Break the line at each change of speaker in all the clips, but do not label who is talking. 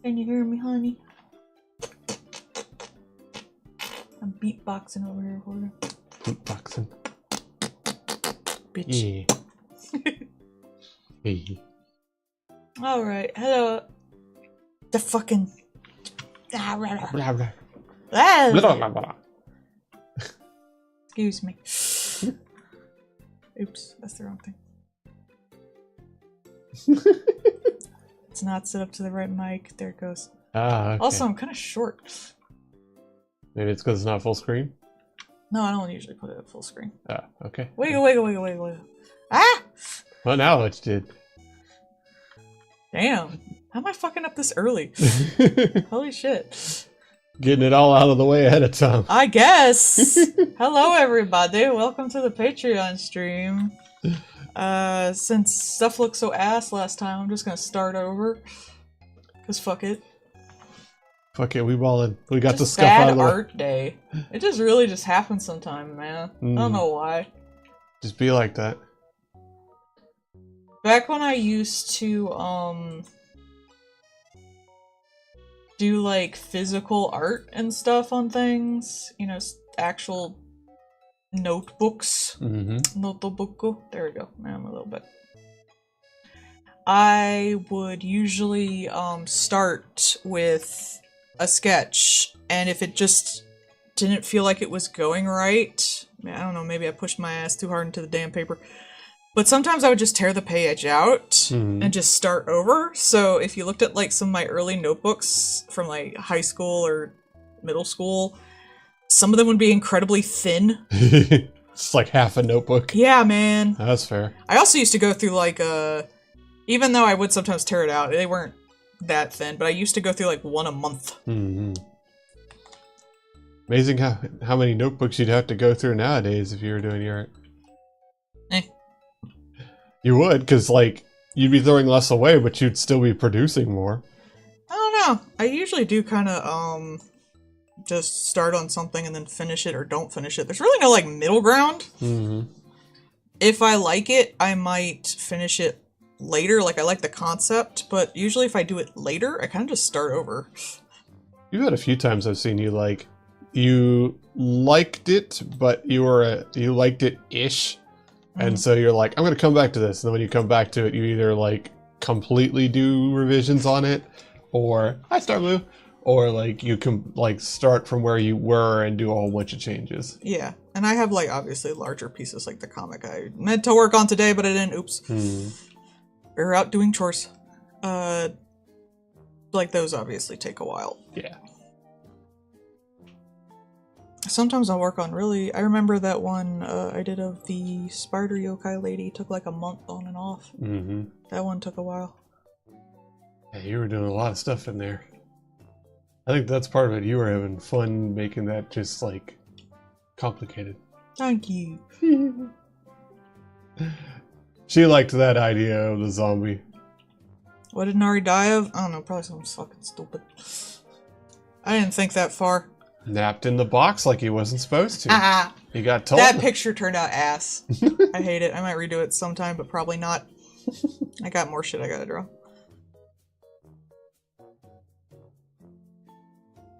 Can you hear me, honey? I'm beatboxing over here for you.
Beatboxing.
Bitch.
Yeah. Hey.
Alright, hello. The fucking...
Blah, blah.
Ah.
Blah, blah, blah.
Excuse me. Oops, that's the wrong thing. It's not set up to the right mic. There it goes.
Ah, okay.
Also, I'm kind of short.
Maybe it's because it's not full screen?
No, I don't usually put it at full screen.
Ah, okay.
Wiggle, wiggle, wiggle, wiggle, wiggle. Ah!
Well, now it did.
Damn. How am I fucking up this early? Holy shit.
Getting it all out of the way ahead of time.
I guess. Hello, everybody. Welcome to the Patreon stream. Since stuff looked so ass last time, I'm just gonna start over. Cause fuck it.
Fuck it, we ballin'. We got
Just
the stuff out of the way.
art day. It just really just happens sometime, man. I don't know why.
Just be like that.
Back when I used to, do, like, physical art and stuff on things, you know, actual notebooks.
Mm-hmm.
Notebook. There we go. Now I'm a little bit. I would usually, start with a sketch, and if it just didn't feel like it was going right, I don't know, maybe I pushed my ass too hard into the damn paper. But sometimes I would just tear the page out and just start over. So if you looked at like some of my early notebooks from like high school or middle school, some of them would be incredibly thin.
It's like half a notebook.
Yeah, man.
That's fair.
I also used to go through like even though I would sometimes tear it out, they weren't that thin, but I used to go through like one a month.
Mm-hmm. Amazing how many notebooks you'd have to go through nowadays if you were doing your art. You would, because, like, you'd be throwing less away, but you'd still be producing more.
I don't know. I usually do kind of, just start on something and then finish it or don't finish it. There's really no, like, middle ground.
Mm-hmm.
If I like it, I might finish it later. Like, I like the concept, but usually if I do it later, I kind of just start over.
You've had a few times I've seen you, like, you liked it, but you liked it-ish. And so you're like, I'm going to come back to this. And then when you come back to it, you either like completely do revisions on it or hi Star Blue, or like you can like start from where you were and do a whole bunch of changes.
Yeah. And I have like obviously larger pieces like the comic I meant to work on today, but I didn't. Oops. We were out doing chores. Like those obviously take a while.
Yeah.
Sometimes I'll work on really... I remember that one I did of the spider yokai lady. Took like a month on and off.
Mm-hmm.
That one took a while.
Yeah, you were doing a lot of stuff in there. I think that's part of it. You were having fun making that just like complicated.
Thank you.
She liked that idea of the zombie.
What did Nari die of? I don't know, probably something fucking stupid. I didn't think that far.
Napped in the box like he wasn't supposed to. He got told.
That picture turned out ass. I hate it. I might redo it sometime, but probably not. I got more shit I gotta draw.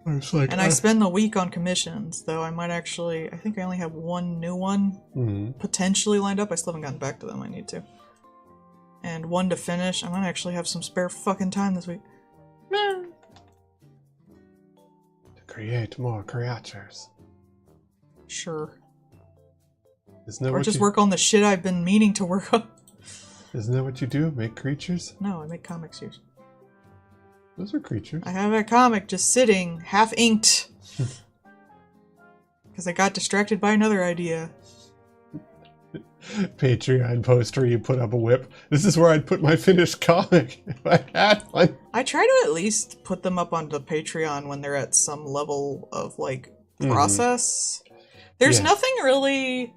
And I spend the week on commissions, though I might actually... I think I only have one new one potentially lined up. I still haven't gotten back to them. I need to. And one to finish. I might actually have some spare fucking time this week.
Create more creatures.
Sure.
Isn't that
or just work on the shit I've been meaning to work on.
Isn't that what you do? Make creatures?
No, I make comics usually.
Those are creatures.
I have a comic just sitting, half inked. Because I got distracted by another idea.
Patreon post where you put up a whip. This is where I'd put my finished comic if I had one.
I try to at least put them up onto Patreon when they're at some level of, like, process. There's nothing really...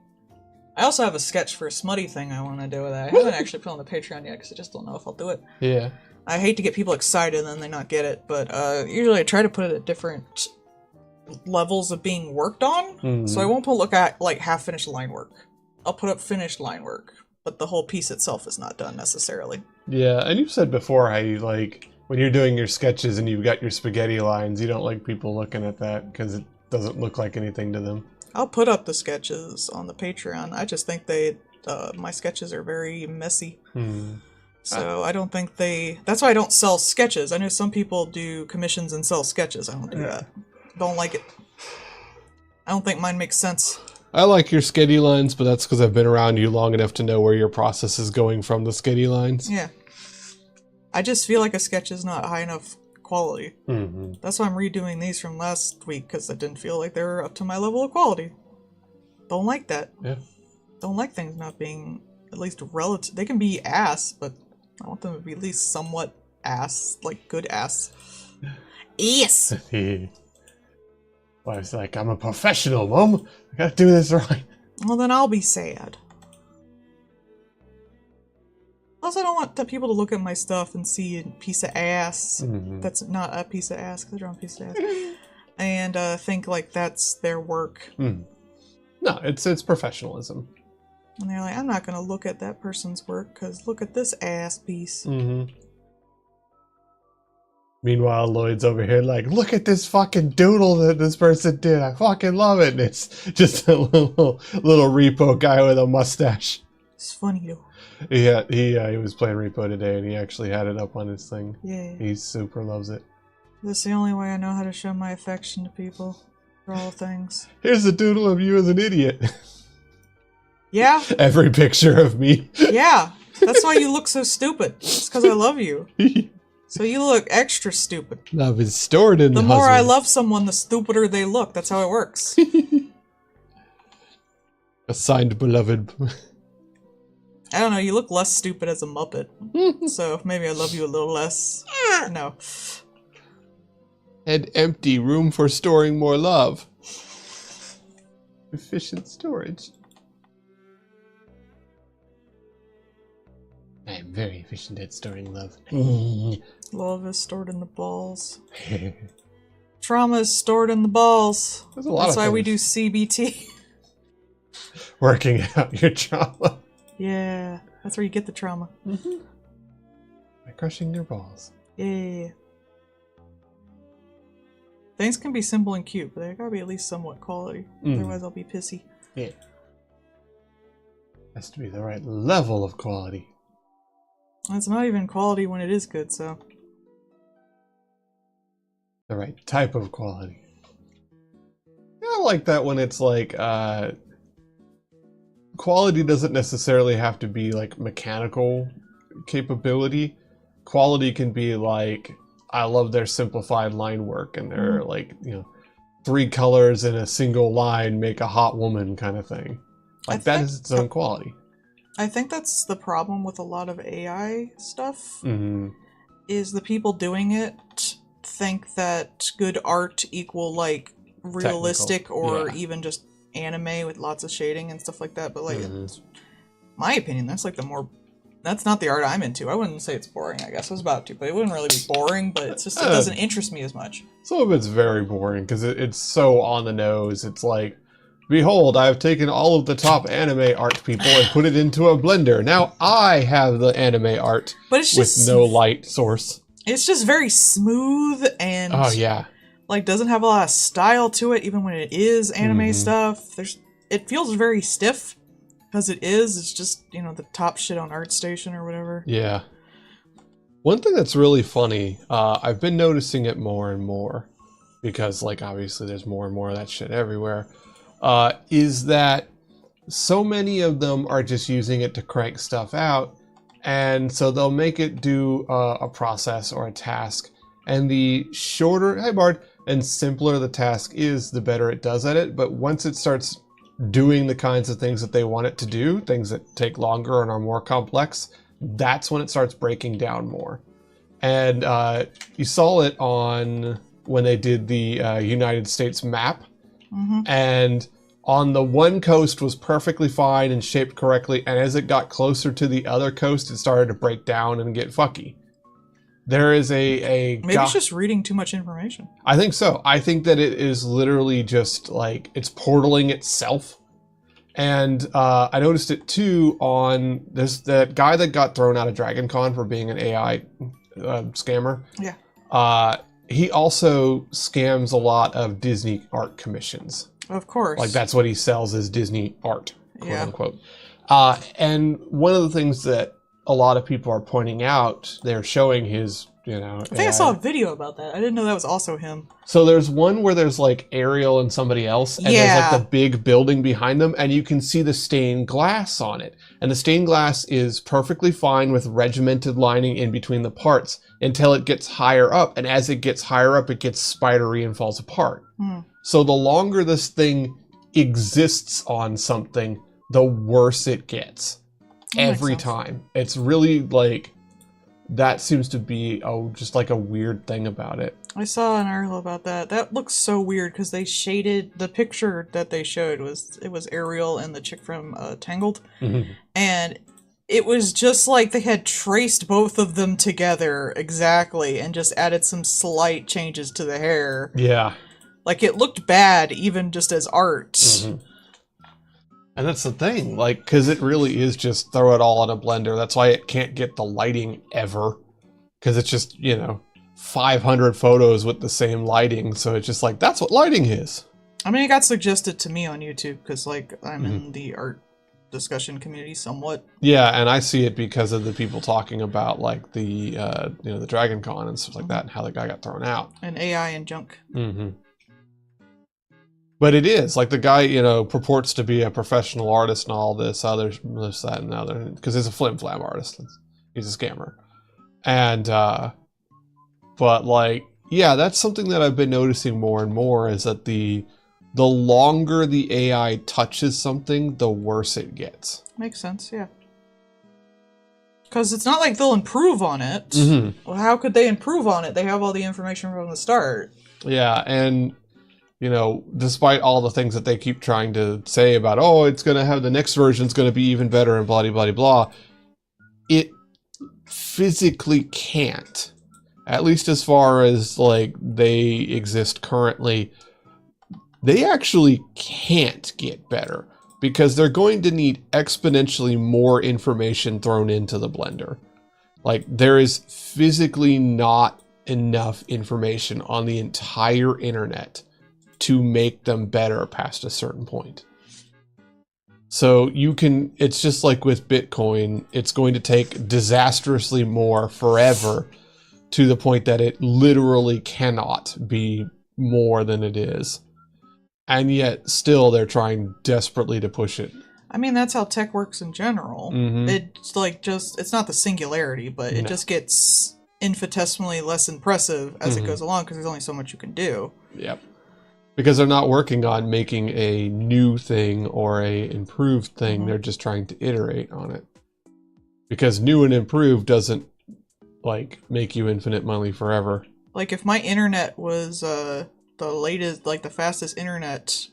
I also have a sketch for a smutty thing I want to do with that. I haven't actually put on the Patreon yet because I just don't know if I'll do it.
Yeah.
I hate to get people excited and then they not get it, but usually I try to put it at different levels of being worked on. So I won't look at, like, half-finished line work. I'll put up finished line work, but the whole piece itself is not done necessarily.
Yeah, and you've said before how you, like, when you're doing your sketches and you've got your spaghetti lines, you don't like people looking at that because it doesn't look like anything to them.
I'll put up the sketches on the Patreon. I just think my sketches are very messy. So I don't think that's why I don't sell sketches. I know some people do commissions and sell sketches. I don't do that. Don't like it. I don't think mine makes sense.
I like your sketchy lines, but that's because I've been around you long enough to know where your process is going from the sketchy lines.
Yeah. I just feel like a sketch is not high enough quality. That's why I'm redoing these from last week, because I didn't feel like they were up to my level of quality. Don't like that.
Yeah.
Don't like things not being at least relative. They can be ass, but I want them to be at least somewhat ass, like good ass. Yes!
Well, I was like, I'm a professional, Mom. I gotta do this right.
Well, then I'll be sad. Also, I don't want the people to look at my stuff and see a piece of ass. That's not a piece of ass, because they're on a piece of ass. And think like that's their work.
No, it's professionalism.
And they're like, I'm not going to look at that person's work, because look at this ass piece.
Meanwhile, Lloyd's over here like, look at this fucking doodle that this person did. I fucking love it. And it's just a little repo guy with a mustache.
It's funny, though.
Yeah, he was playing Repo today, and he actually had it up on his thing.
Yeah.
He super loves it.
That's the only way I know how to show my affection to people. For all things.
Here's a doodle of you as an idiot.
Yeah?
Every picture of me.
Yeah. That's why you look so stupid. It's because I love you. So you look extra stupid.
Love is stored in
the more I love someone, the stupider they look. That's how it works.
Assigned beloved.
I don't know, you look less stupid as a Muppet. So maybe I love you a little less. No.
And empty room for storing more love. Efficient storage. I am very efficient at storing love.
Love is stored in the balls. Trauma is stored in the balls.
There's a lot
That's
of
why we do
things.
CBT.
Working out your trauma.
Yeah, that's where you get the trauma.
By crushing your balls.
Yeah. Things can be simple and cute, but they gotta be at least somewhat quality. Otherwise I'll be pissy.
Yeah. Has to be the right level of quality.
And it's not even quality when it is good, so.
The right type of quality. Yeah, I like that when it's like, quality doesn't necessarily have to be like mechanical capability. Quality can be like, I love their simplified line work and their like, 3 colors in a single line make a hot woman kind of thing. Like that is its own quality.
I think that's the problem with a lot of AI stuff. Is the people doing it think that good art equal like realistic or even just anime with lots of shading and stuff like that. But like, my opinion, that's not the art I'm into. I wouldn't say it's boring, I guess. I was about to, but it wouldn't really be boring, but it's just, it doesn't interest me as much.
Some of it's very boring because it's so on the nose. It's like, behold, I've taken all of the top anime art people and put it into a blender. Now I have the anime art
but it's just,
with no light source.
It's just very smooth and like doesn't have a lot of style to it, even when it is anime stuff. It feels very stiff. Because it's just, the top shit on ArtStation or whatever.
Yeah. One thing that's really funny, I've been noticing it more and more, because, like, obviously there's more and more of that shit everywhere, is that so many of them are just using it to crank stuff out, and so they'll make it do a process or a task, and the shorter, hey Bard, and simpler the task is, the better it does at it, but once it starts doing the kinds of things that they want it to do, things that take longer and are more complex, that's when it starts breaking down more. And you saw it on when they did the United States map, and on the one coast was perfectly fine and shaped correctly, and as it got closer to the other coast, it started to break down and get fucky. There is maybe
it's just reading too much information.
I think so. I think that it is literally just like it's portaling itself. And I noticed it too on that guy that got thrown out of Dragon Con for being an AI scammer.
Yeah.
He also scams a lot of Disney art commissions.
Of course.
Like that's what he sells is Disney art, quote
Yeah.
unquote. And one of the things that a lot of people are pointing out, they're showing his,
I think I saw a video about that. I didn't know that was also him.
So there's one where there's like Ariel and somebody else, and there's like the big building behind them, and you can see the stained glass on it. And the stained glass is perfectly fine with regimented lining in between the parts until it gets higher up. And as it gets higher up, it gets spidery and falls apart. So the longer this thing exists on something, the worse it gets. Every time. It's really like, that seems to be just like a weird thing about it.
I saw an article about that. That looks so weird because they shaded the picture that they showed was Ariel and the chick from Tangled, and it was just like they had traced both of them together exactly and just added some slight changes to the hair.
Yeah,
like it looked bad even just as art.
And that's the thing, like, because it really is just throw it all in a blender. That's why it can't get the lighting ever, because it's just 500 photos with the same lighting. So it's just like, that's what lighting is.
I mean, it got suggested to me on YouTube because, like, I'm in the art discussion community somewhat.
Yeah, and I see it because of the people talking about, like, the, the Dragon Con and stuff like that, and how the guy got thrown out.
And AI and junk.
But it is, like, the guy, purports to be a professional artist and all this, that, and the other, because he's a flim-flam artist. He's a scammer. And, but, like, yeah, that's something that I've been noticing more and more, is that the longer the AI touches something, the worse it gets.
Makes sense, yeah. Because it's not like they'll improve on it. Well, how could they improve on it? They have all the information from the start.
Yeah, and... despite all the things that they keep trying to say about, it's going to have the next version's going to be even better and blah, blah, blah, it physically can't. At least as far as, like, they exist currently, they actually can't get better because they're going to need exponentially more information thrown into the blender. Like, there is physically not enough information on the entire internet to make them better past a certain point. So it's just like with Bitcoin, it's going to take disastrously more forever to the point that it literally cannot be more than it is. And yet still they're trying desperately to push it.
I mean, that's how tech works in general. It's like it's not the singularity, but it just gets infinitesimally less impressive as it goes along because there's only so much you can do.
Yep. Because they're not working on making a new thing or a improved thing. They're just trying to iterate on it. Because new and improved doesn't, like, make you infinite money forever.
Like, if my internet was the latest, like, the fastest internet,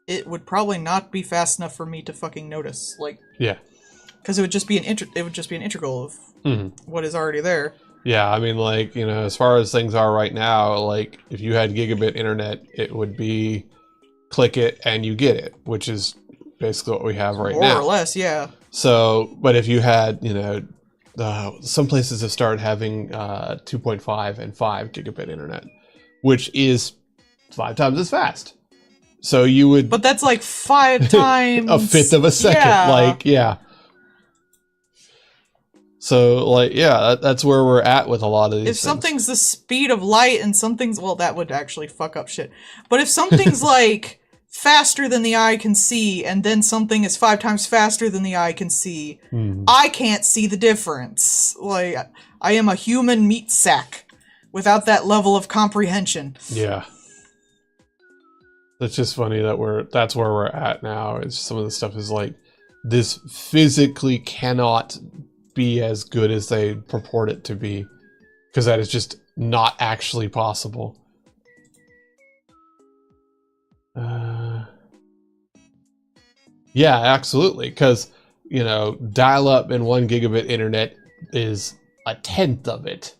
it would probably not be fast enough for me to fucking notice. Like,
yeah.
Because it would just be an integral of what is already there.
Yeah, I mean, like, as far as things are right now, like, if you had gigabit internet, it would be click it and you get it, which is basically what we have right now.
More or less, yeah.
So, but if you had, some places have started having 2.5 and 5 gigabit internet, which is 5 times as fast. So you would...
But that's like 5 times...
a fifth of a second, yeah. So, like, yeah, that's where we're at with a lot of these things.
Something's the speed of light and something's... Well, that would actually fuck up shit. But if something's, like, faster than the eye can see, and then something is 5 times faster than the eye can see, I can't see the difference. Like, I am a human meat sack without that level of comprehension.
Yeah. It's just funny that that's where we're at now. It's some of the stuff is like, this physically cannot be as good as they purport it to be, because that is just not actually possible. Yeah, absolutely, because dial-up and 1 gigabit internet is a tenth of it.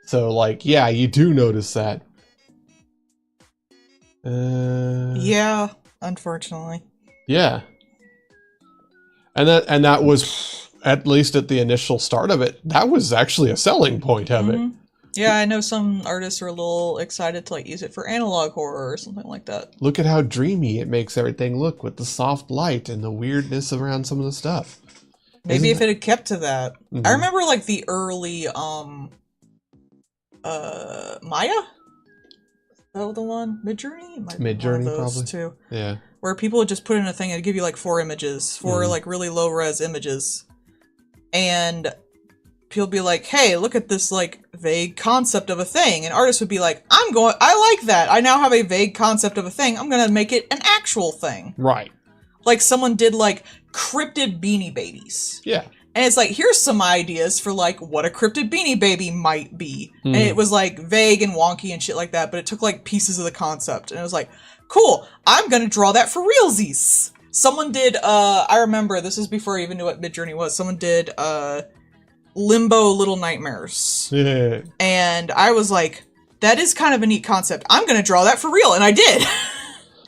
So, like, yeah, you do notice that.
Yeah, unfortunately.
Yeah. And that was at least at the initial start of it, that was actually a selling point of it.
Yeah, I know some artists are a little excited to like use it for analog horror or something like that.
Look at how dreamy it makes everything look with the soft light and the weirdness around some of the stuff.
Maybe if it had kept to that. I remember like the early Maya? Is that the one? Midjourney?
Midjourney, probably.
Too.
Yeah.
Where people would just put in a thing and it'd give you like 4 images, 4 like really low res images. And people be like, hey, look at this like vague concept of a thing. And artists would be like, I like that. I now have a vague concept of a thing. I'm gonna make it an actual thing.
Right.
Like someone did like cryptid Beanie Babies.
Yeah.
And it's like, here's some ideas for like what a cryptid Beanie Baby might be. And it was like vague and wonky and shit like that, but it took like pieces of the concept. And it was like, cool, I'm gonna draw that for realsies. Someone did, I remember, this is before I even knew what Midjourney was, someone did, Limbo Little Nightmares.
Yeah.
And I was like, that is kind of a neat concept. I'm gonna draw that for real, and I did.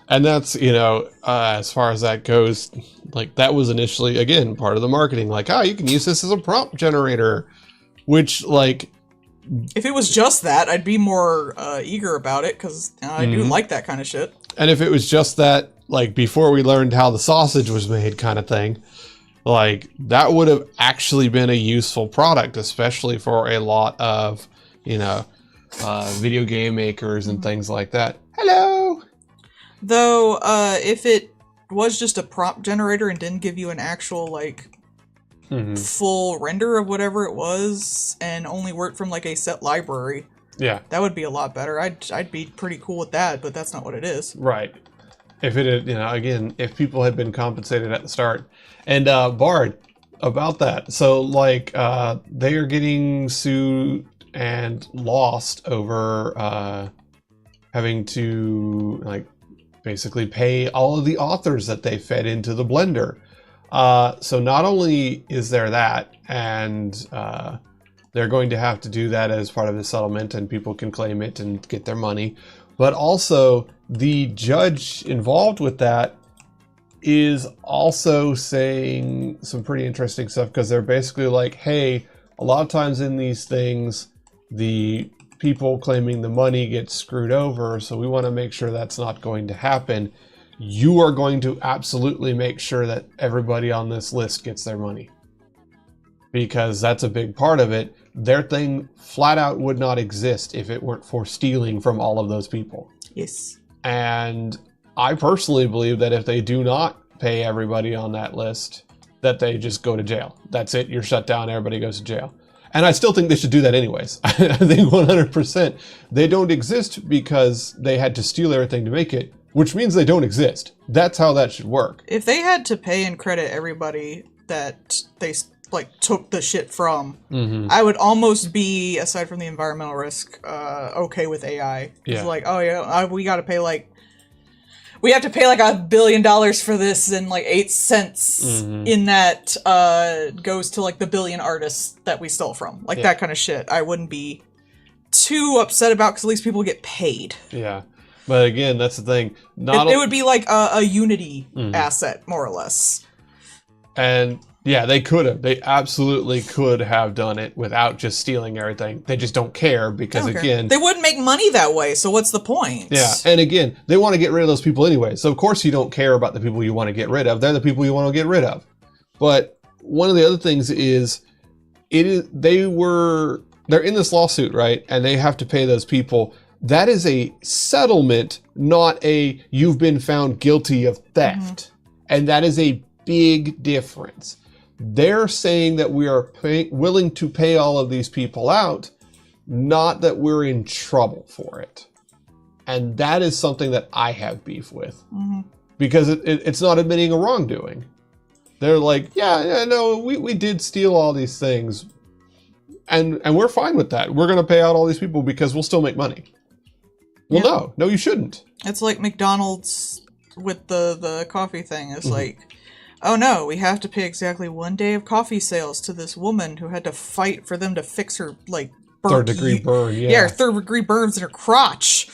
And that's, as far as that goes, like that was initially, again, part of the marketing. Like, you can use this as a prompt generator, which like...
If it was just that, I'd be more eager about it, because I do like that kind of shit.
And if it was just that, like before we learned how the sausage was made kind of thing, like that would have actually been a useful product, especially for a lot of, video game makers and things like that. Hello!
Though, if it was just a prompt generator and didn't give you an actual, like, full render of whatever it was, and only worked from, like, a set library,
yeah,
that would be a lot better. I'd be pretty cool with that, but that's not what it is.
Right. If it had, again, if people had been compensated at the start. And, Bard, about that. So, like, they are getting sued and lost over, having to, like, basically pay all of the authors that they fed into the blender. So not only is there that, and they're going to have to do that as part of the settlement, and people can claim it and get their money, but also the judge involved with that is also saying some pretty interesting stuff, because they're basically like, hey, a lot of times in these things, the people claiming the money get screwed over, so we want to make sure that's not going to happen. You are going to absolutely make sure that everybody on this list gets their money, because that's a big part of it. Their thing flat out would not exist if it weren't for stealing from all of those people.
Yes.
And I personally believe that if they do not pay everybody on that list, that they just go to jail. That's it. You're shut down. Everybody goes to jail. And I still think they should do that anyways. I think 100%. They don't exist because they had to steal everything to make it, which means they don't exist. That's how that should work.
If they had to pay and credit everybody that they like took the shit from, I would almost be, aside from the environmental risk, okay with AI.
Yeah.
It's like, oh yeah, we got to pay like, we have to pay like $1 billion for this, and like 8 cents in that goes to like the billion artists that we stole from. Like that kind of shit. I wouldn't be too upset about, because at least people get paid.
Yeah. But again, that's the thing.
It would be like a Unity asset, more or less.
And yeah, they could have. They absolutely could have done it without just stealing everything. They just don't care because, again...
They wouldn't make money that way, so what's the point?
Yeah, and again, they want to get id of those people anyway. So of course you don't care about the people you want to get rid of. They're the people you want to get rid of. But one of the other things is, they're in this lawsuit, right? And they have to pay those people. That is a settlement, not a you've been found guilty of theft. And that is a big difference. They're saying that we are willing to pay all of these people out, not that we're in trouble for it. And that is something that I have beef with. Because it's not admitting a wrongdoing. They're like, yeah, no, we did steal all these things. And we're fine with that. We're going to pay out all these people because we'll still make money. Well, no, you shouldn't.
It's like McDonald's with the coffee thing. It's like, oh no, we have to pay exactly 1 day of coffee sales to this woman who had to fight for them to fix her, like,
third-degree burn,
her third-degree burns in her crotch.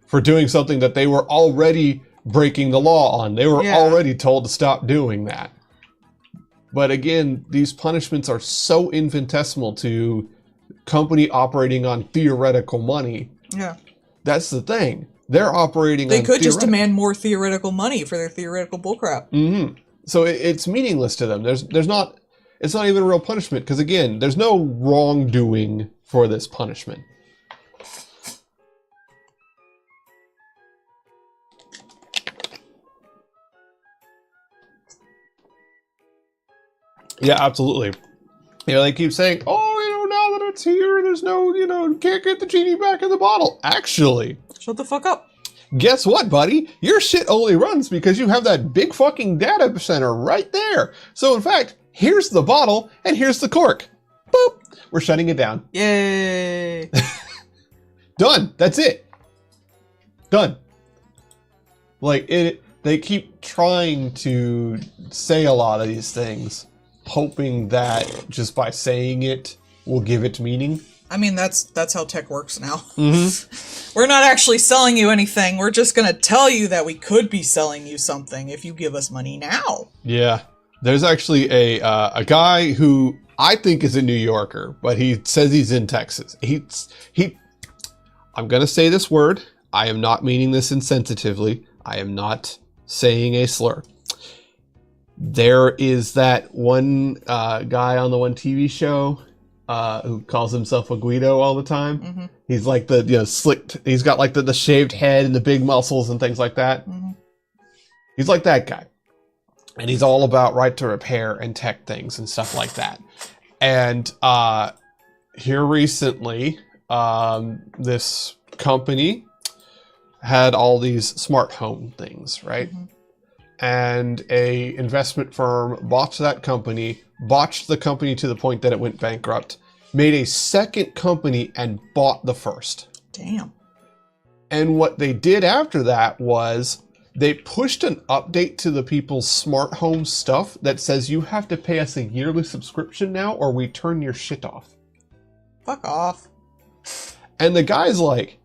For doing something that they were already breaking the law on. They were already told to stop doing that. But again, these punishments are so infinitesimal to company operating on theoretical money.
Yeah.
That's the thing. They're operating
They
on
could just demand more theoretical money for their theoretical bullcrap.
Mm-hmm. So it's meaningless to them. There's not, it's not even a real punishment because again, there's no wrongdoing for this punishment. Yeah, absolutely. You know, they keep saying, oh, you know, now that it's here, there's no, you know, can't get the genie back in the bottle. Actually,
Shut the fuck up.
guess what, buddy? Your shit only runs because you have that big fucking data center right there. So in fact, here's the bottle and here's the cork. Boop. We're shutting it down.
Yay.
Done. That's it. Done. Like they keep trying to say a lot of these things, hoping that just by saying it will give it meaning.
I mean, that's how tech works now.
Mm-hmm.
We're not actually selling you anything. We're just going to tell you that we could be selling you something if you give us money now.
Yeah. There's actually a guy who I think is a New Yorker, but he says he's in Texas. I'm going to say this word. I am not meaning this insensitively. I am not saying a slur. There is that one guy on the one TV show who calls himself a Guido all the time.
Mm-hmm.
He's like the, you know, slicked. He's got like the shaved head and the big muscles and things like that.
Mm-hmm.
He's like that guy. And he's all about right to repair and tech things and stuff like that. And here recently, this company had all these smart home things, right?
Mm-hmm.
And a investment firm botched that company, botched the company to the point that it went bankrupt, made a second company and bought the first.
Damn.
And what they did after that was they pushed an update to the people's smart home stuff that says you have to pay us a yearly subscription now or we turn your shit off.
Fuck off.
And the guy's like,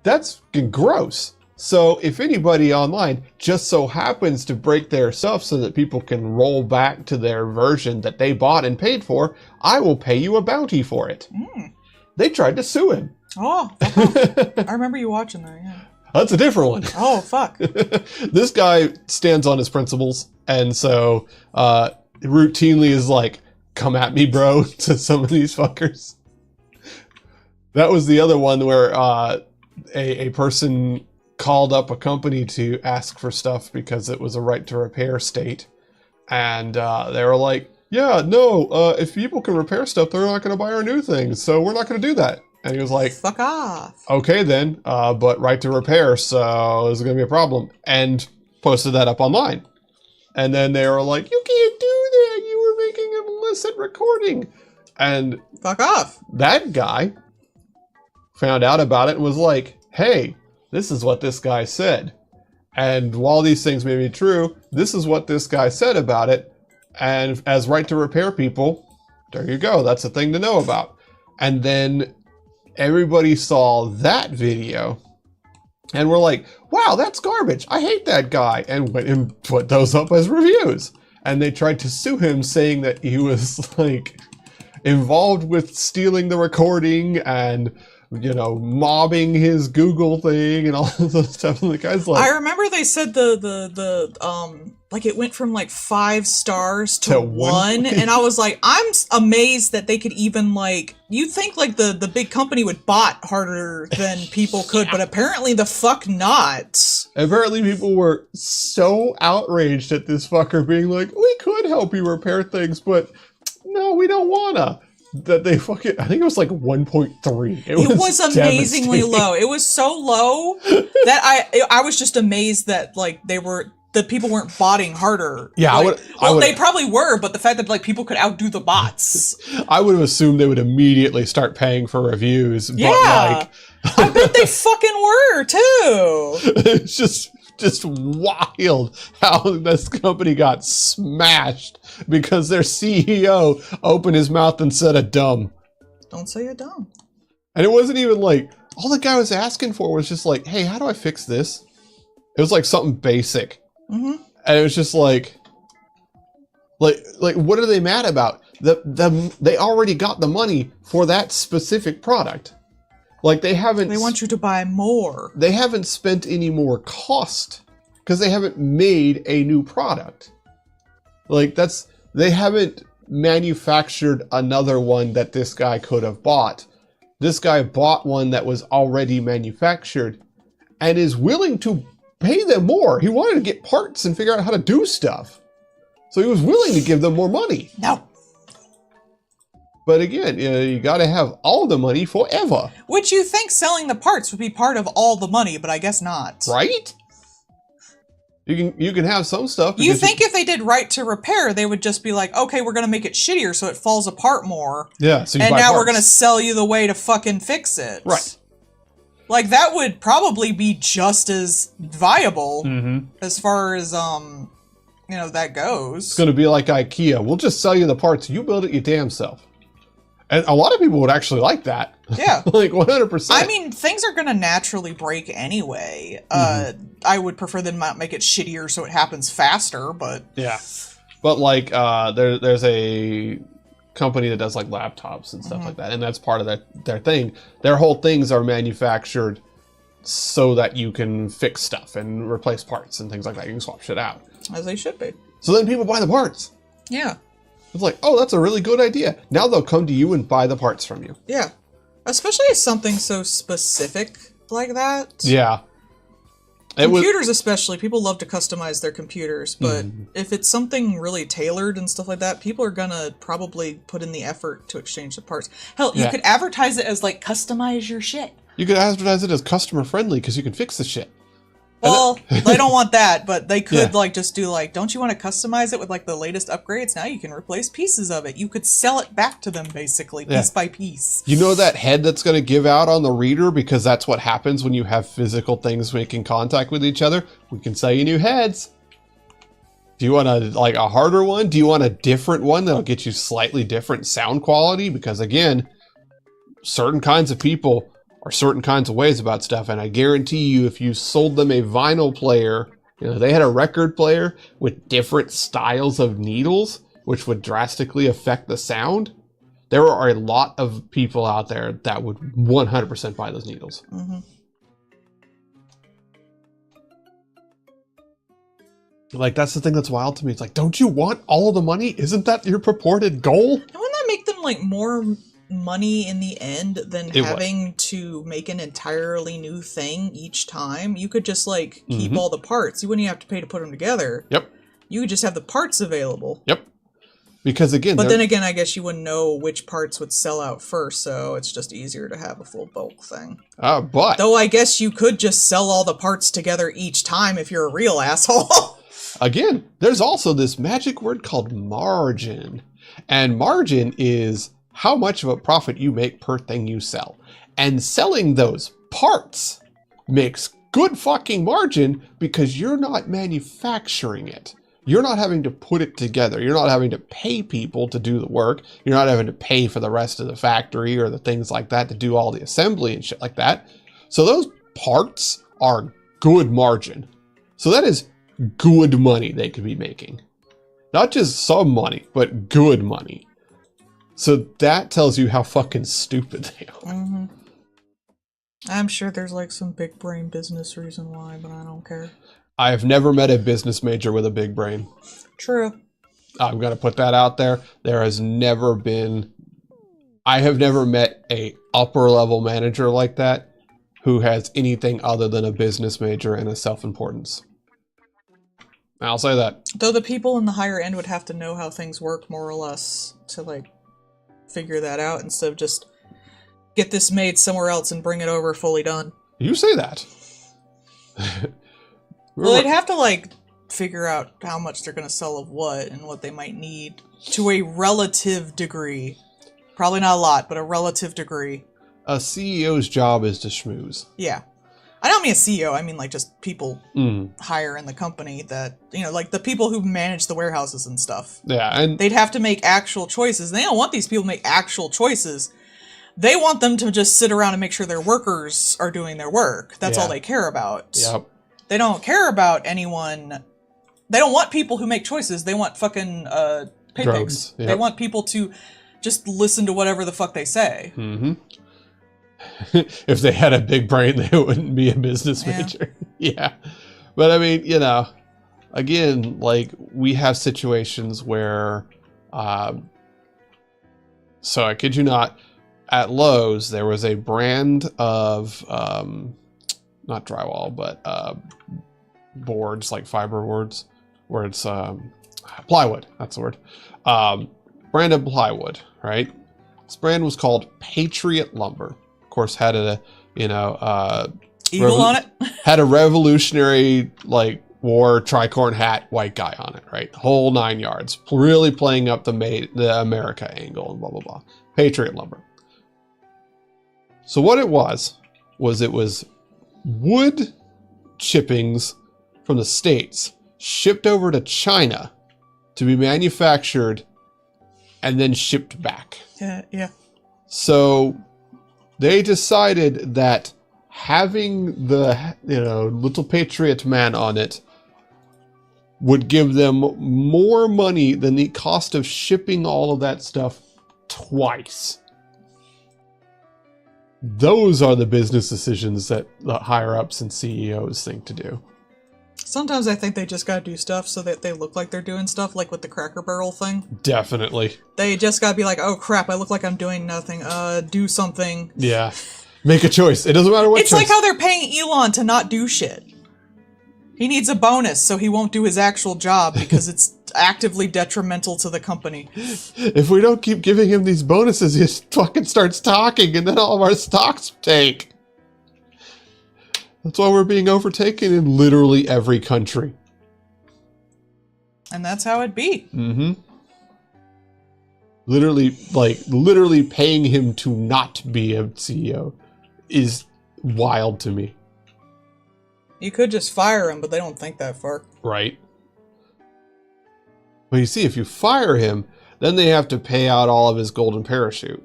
that's fucking gross. So if anybody online just so happens to break their stuff so that people can roll back to their version that they bought and paid for, I will pay you a bounty for it.
Mm.
They tried to sue him.
Oh, fuck off. I remember you watching that, yeah.
That's a different one.
Oh, fuck.
This guy stands on his principles, and so routinely is like, come at me, bro, to some of these fuckers. That was the other one where a person called up a company to ask for stuff because it was a right to repair state. And they were like, yeah, no, if people can repair stuff, they're not going to buy our new things, so we're not going to do that. And he was like,
fuck off.
Okay then, but right to repair, so there's going to be a problem. And posted that up online. And then they were like, you can't do that, you were making an illicit recording. And
fuck off.
that guy found out about it and was like, hey, this is what this guy said. And while these things may be true, this is what this guy said about it. And as right to repair people, there you go, that's a thing to know about. And then everybody saw that video and were like, wow, that's garbage. I hate that guy. And went and put those up as reviews. And they tried to sue him saying that he was like involved with stealing the recording and, you know, mobbing his Google thing and all of those stuff. And the guy's like,
I remember they said the like it went from like 5 stars to 1, and I was like, I'm amazed that they could even like, you'd think like the big company would bot harder than people could, but apparently the fuck not.
apparently people were so outraged at this fucker being like, we could help you repair things, but no, we don't wanna. That they fucking, I think it was like 1.3. It was
amazingly
devastating.
low. It was so low that I was just amazed that like the people weren't botting harder.
Yeah,
like,
I would.
they probably were, but the fact that like people could outdo the bots.
I would have assumed they would immediately start paying for reviews.
Yeah,
but like,
I bet they fucking were too.
it's just wild how this company got smashed because their CEO opened his mouth and said a dumb.
Don't say a dumb.
And it wasn't even like, all the guy was asking for was just like, hey, how do I fix this? It was like something basic.
Mm-hmm.
And it was just like, Like what are they mad about? They already got the money for that specific product. Like they
want you to buy more.
They haven't spent any more cost because they haven't made a new product. Like they haven't manufactured another one that this guy could have bought. This guy bought one that was already manufactured and is willing to pay them more. He wanted to get parts and figure out how to do stuff. So he was willing to give them more money.
No.
But again, you got to have all the money forever.
Which you think selling the parts would be part of all the money, but I guess not.
Right? You can have some stuff.
You think if they did right to repair, they would just be like, okay, we're going to make it shittier so it falls apart more.
Yeah. So
and now we're going to sell you the way to fucking fix it.
Right.
Like that would probably be just as viable as far as that goes.
It's going to be like IKEA. We'll just sell you the parts. You build it your damn self. And a lot of people would actually like that.
Yeah.
Like 100%.
I mean, things are going to naturally break anyway. I would prefer them not make it shittier so it happens faster, but...
Yeah. But like, there's a company that does like laptops and stuff like that, and that's part of their thing. Their whole things are manufactured so that you can fix stuff and replace parts and things like that. You can swap shit out.
As they should be.
So then people buy the parts.
Yeah.
It's like, oh, that's a really good idea. Now they'll come to you and buy the parts from you.
Yeah. Especially something so specific like that.
Yeah.
Computers especially, people love to customize their computers, but if it's something really tailored and stuff like that, people are gonna probably put in the effort to exchange the parts. Hell, you could advertise it as like, customize your shit.
You could advertise it as customer friendly because you can fix the shit.
Well, they don't want that, but they could just do like, don't you want to customize it with like the latest upgrades? Now you can replace pieces of it. You could sell it back to them basically, piece by piece.
You know that head that's going to give out on the reader because that's what happens when you have physical things making contact with each other? We can sell you new heads. Do you want a harder one? Do you want a different one that'll get you slightly different sound quality? Because again, certain kinds of people are certain kinds of ways about stuff, and I guarantee you if you sold them a vinyl player, they had a record player with different styles of needles, which would drastically affect the sound, there are a lot of people out there that would 100% buy those needles. Like, that's the thing that's wild to me. It's like, don't you want all of the money? Isn't that your purported goal?
Wouldn't that make them like more money in the end than having to make an entirely new thing each time? You could just like keep all the parts. You wouldn't even have to pay to put them together.
Yep.
You could just have the parts available.
Yep. Because again,
but then again, I guess you wouldn't know which parts would sell out first, so it's just easier to have a full bulk thing.
But
though I guess you could just sell all the parts together each time if you're a real asshole.
Again, there's also this magic word called margin, and margin is how much of a profit you make per thing you sell. And selling those parts makes good fucking margin because you're not manufacturing it. You're not having to put it together. You're not having to pay people to do the work. You're not having to pay for the rest of the factory or the things like that to do all the assembly and shit like that. So those parts are good margin. So that is good money they could be making. Not just some money, but good money. So that tells you how fucking stupid they are.
I'm sure there's like some big brain business reason why, but I don't care.
I have never met a business major with a big brain.
True.
I'm going to put that out there. I have never met a upper level manager like that who has anything other than a business major and a self-importance. I'll say that.
Though the people in the higher end would have to know how things work more or less to like figure that out instead of just get this made somewhere else and bring it over fully done.
You say that.
Well, they'd have to like figure out how much they're going to sell of what and what they might need to a relative degree. Probably not a lot, but a relative degree.
A CEO's job is to schmooze.
Yeah. I don't mean a CEO, I mean like just people higher in the company that, like the people who manage the warehouses and stuff.
Yeah, and
they'd have to make actual choices. They don't want these people to make actual choices. They want them to just sit around and make sure their workers are doing their work. That's all they care about.
Yep.
They don't care about anyone They don't want people who make choices. They want fucking pay
Drones,
pigs.
yep.
They want people to just listen to whatever the fuck they say.
Mm-hmm. If they had a big brain, they wouldn't be a business
Yeah.
major. Yeah. But I mean, you know, again, like we have situations where, so I kid you not, at Lowe's, there was a brand of, not drywall, but boards, like fiber boards, where it's plywood, that's the word. Brand of plywood, right? This brand was called Patriot Lumber. Of course, had a, you know,
Eagle on it.
had a revolutionary, like, wore tricorn hat, white guy on it, right? Whole 9 yards. Really playing up the America angle and blah, blah, blah. Patriot Lumber. So what it was it was wood chippings from the States shipped over to China to be manufactured and then shipped back.
Yeah.
So they decided that having the, you know, little Patriot man on it would give them more money than the cost of shipping all of that stuff twice. Those are the business decisions that the higher ups and CEOs think to do.
Sometimes I think they just gotta do stuff so that they look like they're doing stuff, like with the Cracker Barrel thing.
Definitely.
They just gotta be like, oh crap, I look like I'm doing nothing. Do something.
Yeah. Make a choice. It doesn't matter what
It's
choice.
like how they're paying Elon to not do shit. He needs a bonus so he won't do his actual job because it's actively detrimental to the company.
If we don't keep giving him these bonuses, he fucking starts talking and then all of our stocks tank. That's why we're being overtaken in literally every country.
And that's how it be.
Mm-hmm. Literally paying him to not be a CEO is wild to me.
You could just fire him, but they don't think that far.
Right. But you see, if you fire him, then they have to pay out all of his golden parachute.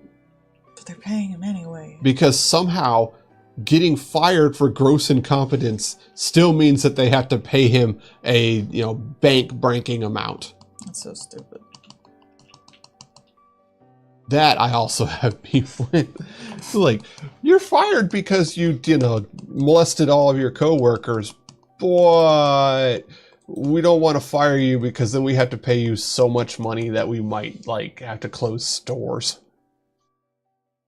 But they're paying him anyway.
Because somehow getting fired for gross incompetence still means that they have to pay him a, you know, bank-breaking amount.
That's so stupid.
That I also have beef with. Like, you're fired because you know, molested all of your coworkers, but we don't want to fire you because then we have to pay you so much money that we might, like, have to close stores.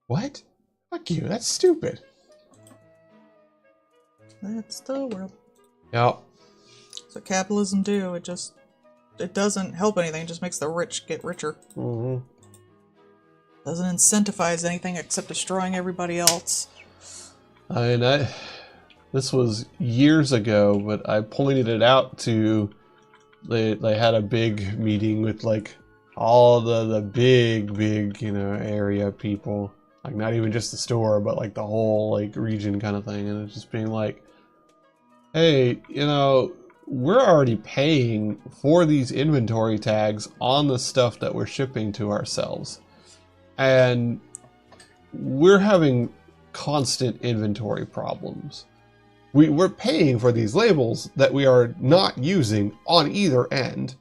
What? Fuck you, that's stupid.
That's the world.
Yep.
That's what capitalism do. It doesn't help anything. It just makes the rich get richer.
Mm-hmm.
Doesn't incentivize anything except destroying everybody else.
This was years ago, but I pointed it out to, they had a big meeting with like all the big, you know, area people, like not even just the store, but like the whole like region kind of thing. And it's just being like, hey, you know, we're already paying for these inventory tags on the stuff that we're shipping to ourselves. And we're having constant inventory problems. We're paying for these labels that we are not using on either end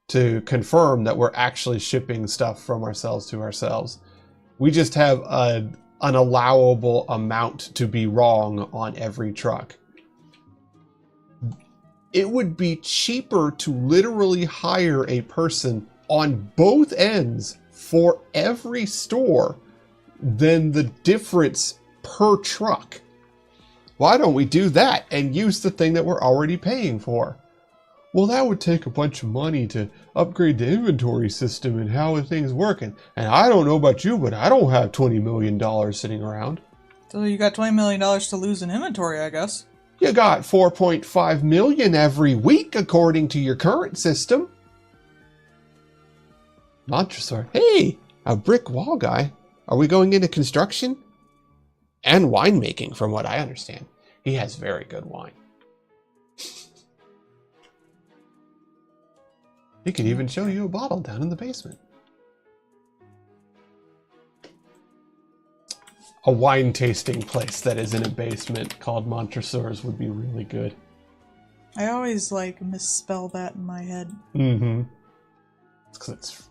to confirm that we're actually shipping stuff from ourselves to ourselves. We just have an allowable amount to be wrong on every truck. It would be cheaper to literally hire a person on both ends for every store than the difference per truck. Why don't we do that and use the thing that we're already paying for? Well, that would take a bunch of money to upgrade the inventory system and how things work. And I don't know about you, but I don't have $20 million sitting around.
So you got $20 million to lose in inventory, I guess.
You got 4.5 million every week according to your current system. Montresor, hey, a brick wall guy. Are we going into construction? And winemaking, from what I understand. He has very good wine. He could even show you a bottle down in the basement. A wine tasting place that is in a basement called Montresor's would be really good.
I always, like, misspell that in my head.
Mm-hmm. It's because it's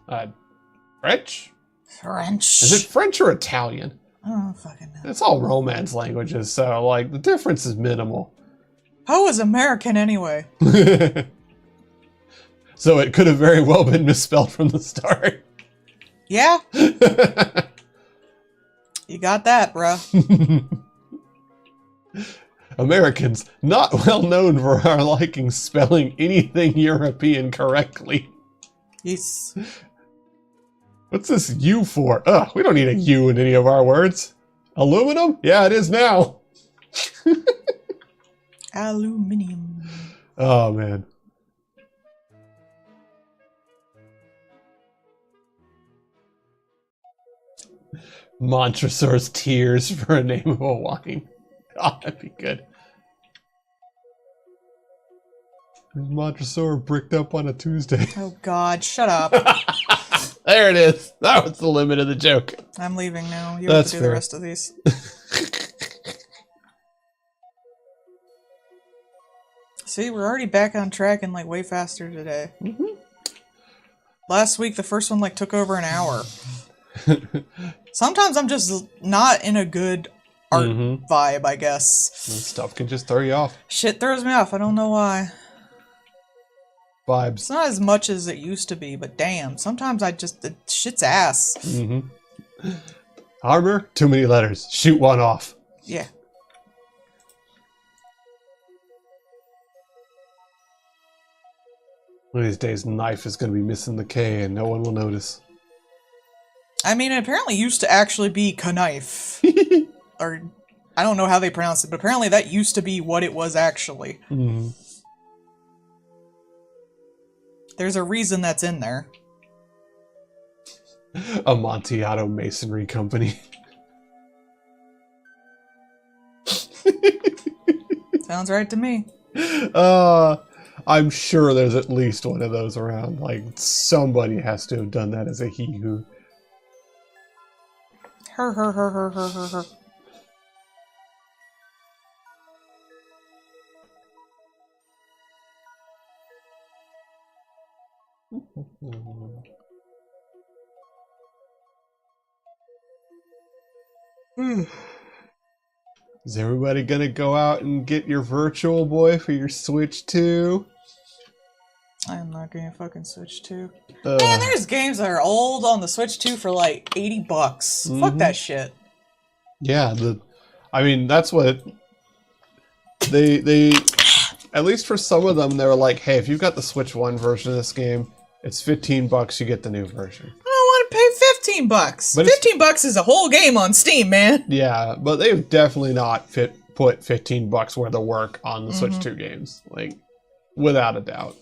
French?
French.
Is it French or Italian?
I don't fucking know.
It's all Romance languages, so, like, the difference is minimal.
Poe is American anyway.
So it could have very well been misspelled from the start.
Yeah, you got that, bruh.
Americans, not well known for our liking spelling anything European correctly.
Yes.
What's this U for? Ugh, we don't need a U in any of our words. Aluminum? Yeah, it is now.
Aluminium.
Oh, man. Montresor's Tears for a name of a wine. Oh, that'd be good. Montresor bricked up on a Tuesday.
Oh god, shut up.
There it is. That was the limit of the joke.
I'm leaving now. You
That's
have to do
fair.
the rest of these. See, we're already back on track and like way faster today.
Mm-hmm.
Last week, the first one like took over an hour. Sometimes I'm just not in a good art vibe, I guess.
Stuff can just throw you off.
Shit throws me off. I don't know why.
Vibes.
It's not as much as it used to be, but damn, sometimes the shit's ass.
Mm-hmm. Armor? Too many letters. Shoot one off.
Yeah.
One of these days, knife is going to be missing the K and no one will notice.
I mean, it apparently used to actually be knife. Or, I don't know how they pronounce it, but apparently that used to be what it was actually.
Mm-hmm.
There's a reason that's in there.
Amontillado Masonry Company.
Sounds right to me.
I'm sure there's at least one of those around. Like, somebody has to have done that as a he-who.
Her.
Is everybody gonna go out and get your Virtual Boy for your Switch 2?
I'm not gonna fucking Switch 2. Man, there's games that are old on the Switch 2 for like $80. Fuck that shit.
Yeah, I mean, that's what they at least for some of them, they were like, hey, if you've got the Switch 1 version of this game, it's $15, you get the new version.
I don't want to pay $15.
But
$15 is a whole game on Steam, man.
Yeah, but they've definitely not put $15 worth of work on the Switch 2 games. Like, without a doubt.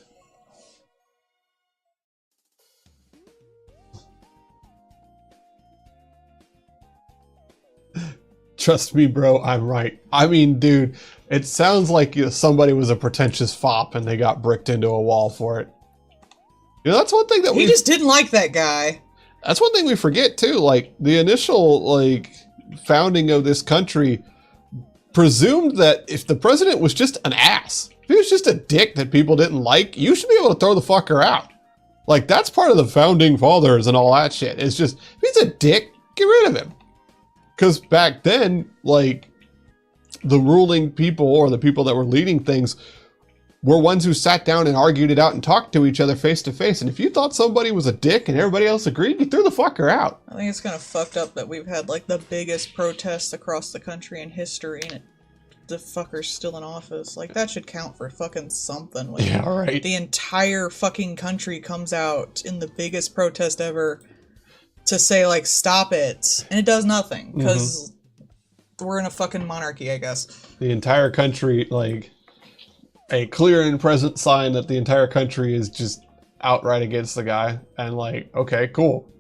Trust me, bro, I'm right. I mean, dude, it sounds like somebody was a pretentious fop and they got bricked into a wall for it. You know, that's one thing that
He just didn't like that guy.
That's one thing we forget, too. Like, the initial, like, founding of this country presumed that if the president was just an ass, if he was just a dick that people didn't like, you should be able to throw the fucker out. Like, that's part of the founding fathers and all that shit. It's just, if he's a dick, get rid of him. Because back then, like, the ruling people or the people that were leading things were ones who sat down and argued it out and talked to each other face to face. And if you thought somebody was a dick and everybody else agreed, you threw the fucker out.
I think it's kind of fucked up that we've had, like, the biggest protests across the country in history and the fucker's still in office. Like, that should count for fucking something. Like,
yeah, right.
The entire fucking country comes out in the biggest protest ever to say, like, stop it. And it does nothing, because we're in a fucking monarchy, I guess.
The entire country, like, a clear and present sign that the entire country is just outright against the guy. And like, okay, cool.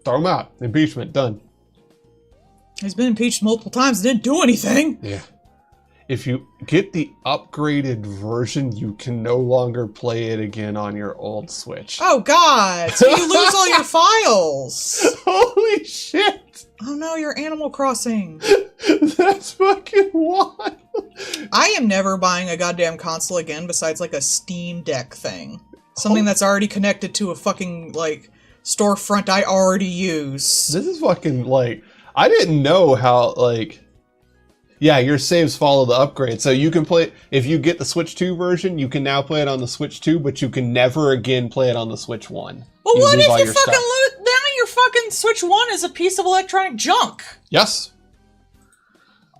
Throw him out. Impeachment, done.
He's been impeached multiple times and didn't do anything.
Yeah. If you get the upgraded version, you can no longer play it again on your old Switch.
Oh god! So you lose all your files!
Holy shit!
Oh no, you're Animal Crossing.
That's fucking wild.
I am never buying a goddamn console again besides like a Steam Deck thing. Something that's already connected to a fucking like storefront I already use.
This is fucking like, I didn't know how like, yeah, your saves follow the upgrade. So you can play, if you get the Switch 2 version, you can now play it on the Switch 2, but you can never again play it on the Switch 1.
Well, what
lose all
if you
your
fucking
stuff.
lose? Then your fucking Switch 1 is a piece of electronic junk.
Yes.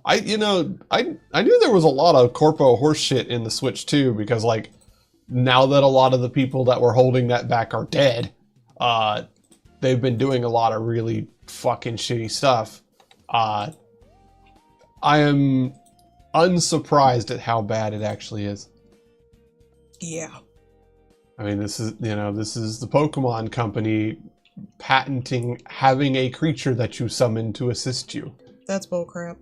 I knew there was a lot of corpo horse shit in the Switch 2 because like now that a lot of the people that were holding that back are dead, they've been doing a lot of really fucking shitty stuff. I am unsurprised at how bad it actually is.
Yeah.
I mean, this is the Pokemon Company patenting having a creature that you summon to assist you.
That's bullcrap.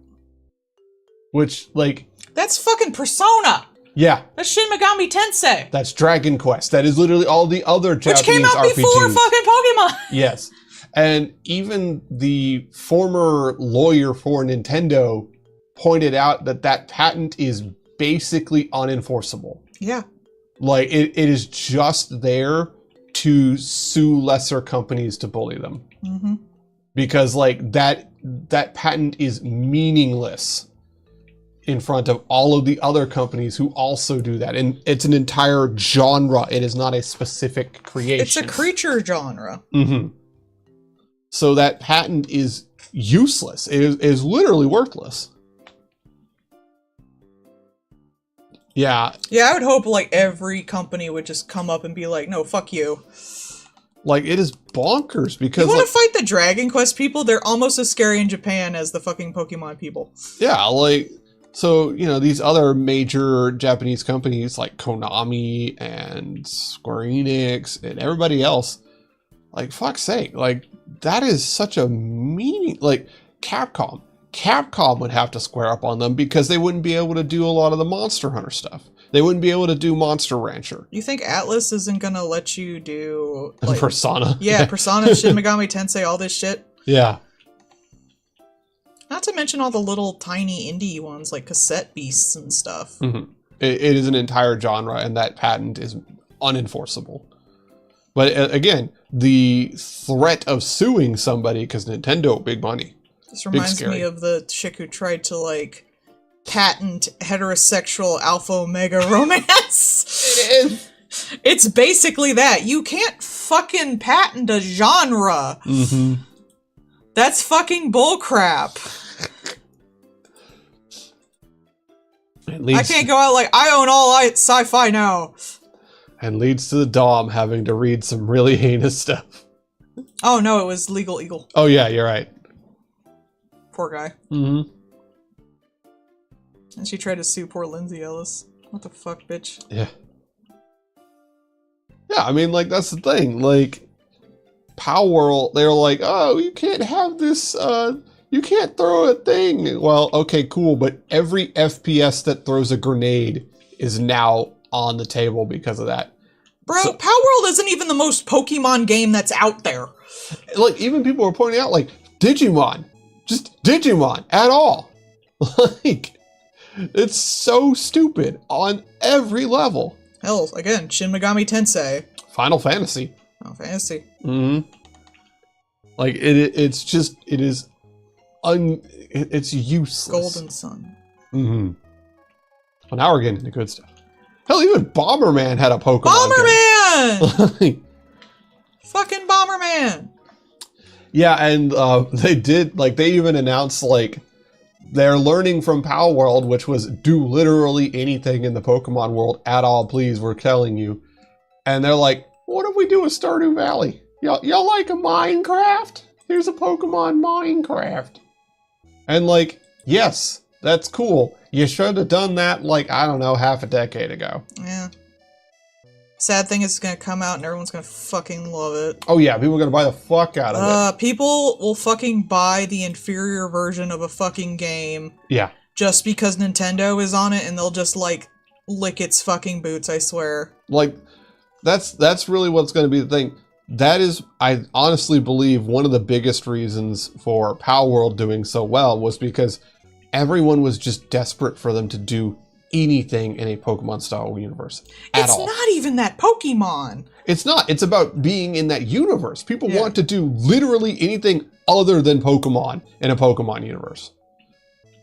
Which, like...
That's fucking Persona!
Yeah.
That's Shin Megami Tensei!
That's Dragon Quest. That is literally all the other Japanese RPGs.
Which came out before fucking Pokemon!
Yes. And even the former lawyer for Nintendo pointed out that that patent is basically unenforceable.
Yeah.
Like, it is just there to sue lesser companies to bully them.
Mm-hmm.
Because, like, that patent is meaningless in front of all of the other companies who also do that. And it's an entire genre. It is not a specific creation.
It's a creature genre.
Mm-hmm. So that patent is useless. It is literally worthless. Yeah.
Yeah, I would hope like every company would just come up and be like, no, fuck you.
Like, it is bonkers because...
You want
like,
to fight the Dragon Quest people? They're almost as scary in Japan as the fucking Pokemon people.
yeah, like... So, you know, these other major Japanese companies like Konami and Square Enix and everybody else, like, fuck's sake, like, that is such a meaning... Like, Capcom would have to square up on them because they wouldn't be able to do a lot of the Monster Hunter stuff. They wouldn't be able to do Monster Rancher.
You think Atlas isn't gonna let you do... like,
Persona.
Yeah, Persona, Shin Megami Tensei, all this shit.
Yeah.
Not to mention all the little tiny indie ones like Cassette Beasts and stuff.
Mm-hmm. It is an entire genre, and that patent is unenforceable. But again, the threat of suing somebody, because Nintendo, big money.
This reminds me of the chick who tried to, like, patent heterosexual alpha omega romance.
It is.
It's basically that. You can't fucking patent a genre.
Mm-hmm.
That's fucking bullcrap. I can't go out like, I own all sci-fi now.
And leads to the Dom having to read some really heinous stuff.
Oh no, it was Legal Eagle.
Oh yeah, you're right.
Poor guy.
Mm-hmm.
And she tried to sue poor Lindsay Ellis. What the fuck, bitch?
Yeah. Yeah, I mean, like, that's the thing. Like, Power World, they're like, oh, you can't have this, you can't throw a thing. Well, okay, cool, but every FPS that throws a grenade is now on the table because of that.
Bro, so, Power World isn't even the most Pokemon game that's out there.
Like, even people were pointing out, like, Digimon. Just Digimon at all. Like, it's so stupid on every level.
Hell, again, Shin Megami Tensei.
Final Fantasy.
Final Fantasy.
Mm-hmm. Like, it's just, it's useless.
Golden Sun.
Mm-hmm. Well, now we're getting into good stuff. Hell, even Bomberman had a Pokemon
Bomberman!
game.
Fucking Bomberman!
Yeah, and they did, like, they even announced, like, they're learning from Power World, which was do literally anything in the Pokemon world at all, please, we're telling you. And they're like, what if we do a Stardew Valley? Y'all like a Minecraft? Here's a Pokemon Minecraft. And like, yes, that's cool. You should have done that, like, I don't know, half a decade ago.
Yeah. Sad thing is it's gonna come out and everyone's gonna fucking love it.
Oh yeah, people are gonna buy the fuck out of it.
People will fucking buy the inferior version of a fucking game.
Yeah.
Just because Nintendo is on it, and they'll just, like, lick its fucking boots, I swear.
Like, that's really what's gonna be the thing. That is, I honestly believe, one of the biggest reasons for Power World doing so well was because everyone was just desperate for them to do anything in a Pokemon style universe at
It's
all.
not even that Pokemon.
It's not. It's about being in that universe. People
Yeah.
want to do literally anything other than Pokemon in a Pokemon universe.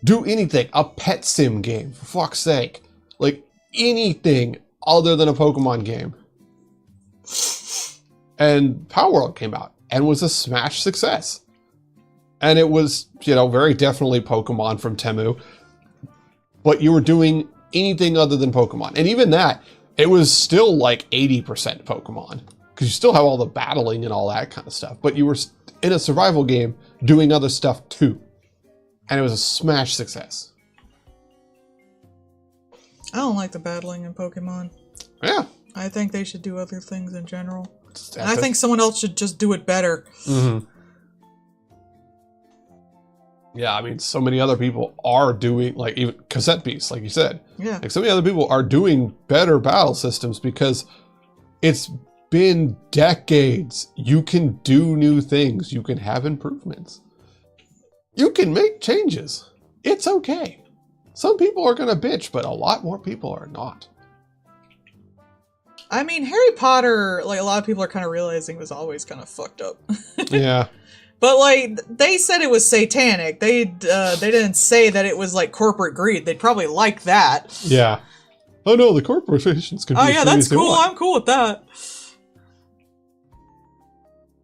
Do anything. A pet sim game, for fuck's sake. Like anything other than a Pokemon game. And Power World came out and was a smash success. And it was, very definitely Pokemon from Temu. But you were doing anything other than Pokemon. And even that, it was still like 80% Pokemon. Because you still have all the battling and all that kind of stuff. But you were in a survival game doing other stuff too. And it was a smash success.
I don't like the battling in Pokemon.
Yeah.
I think they should do other things in general.
That's
And I think someone else should just do it better.
Mm-hmm. Yeah, I mean, so many other people are doing, like, even Cassette Beasts, like you said.
Yeah.
Like, so many other people are doing better battle systems because it's been decades. You can do new things. You can have improvements. You can make changes. It's okay. Some people are going to bitch, but a lot more people are not.
I mean, Harry Potter, like, a lot of people are kind of realizing was always kind of fucked up.
Yeah.
But, like, they said it was satanic. They didn't say that it was, like, corporate greed. They'd probably like that.
Yeah. Oh, no, the corporations can be
Oh,
as
yeah,
greedy
that's
as they
cool.
want.
I'm cool with that.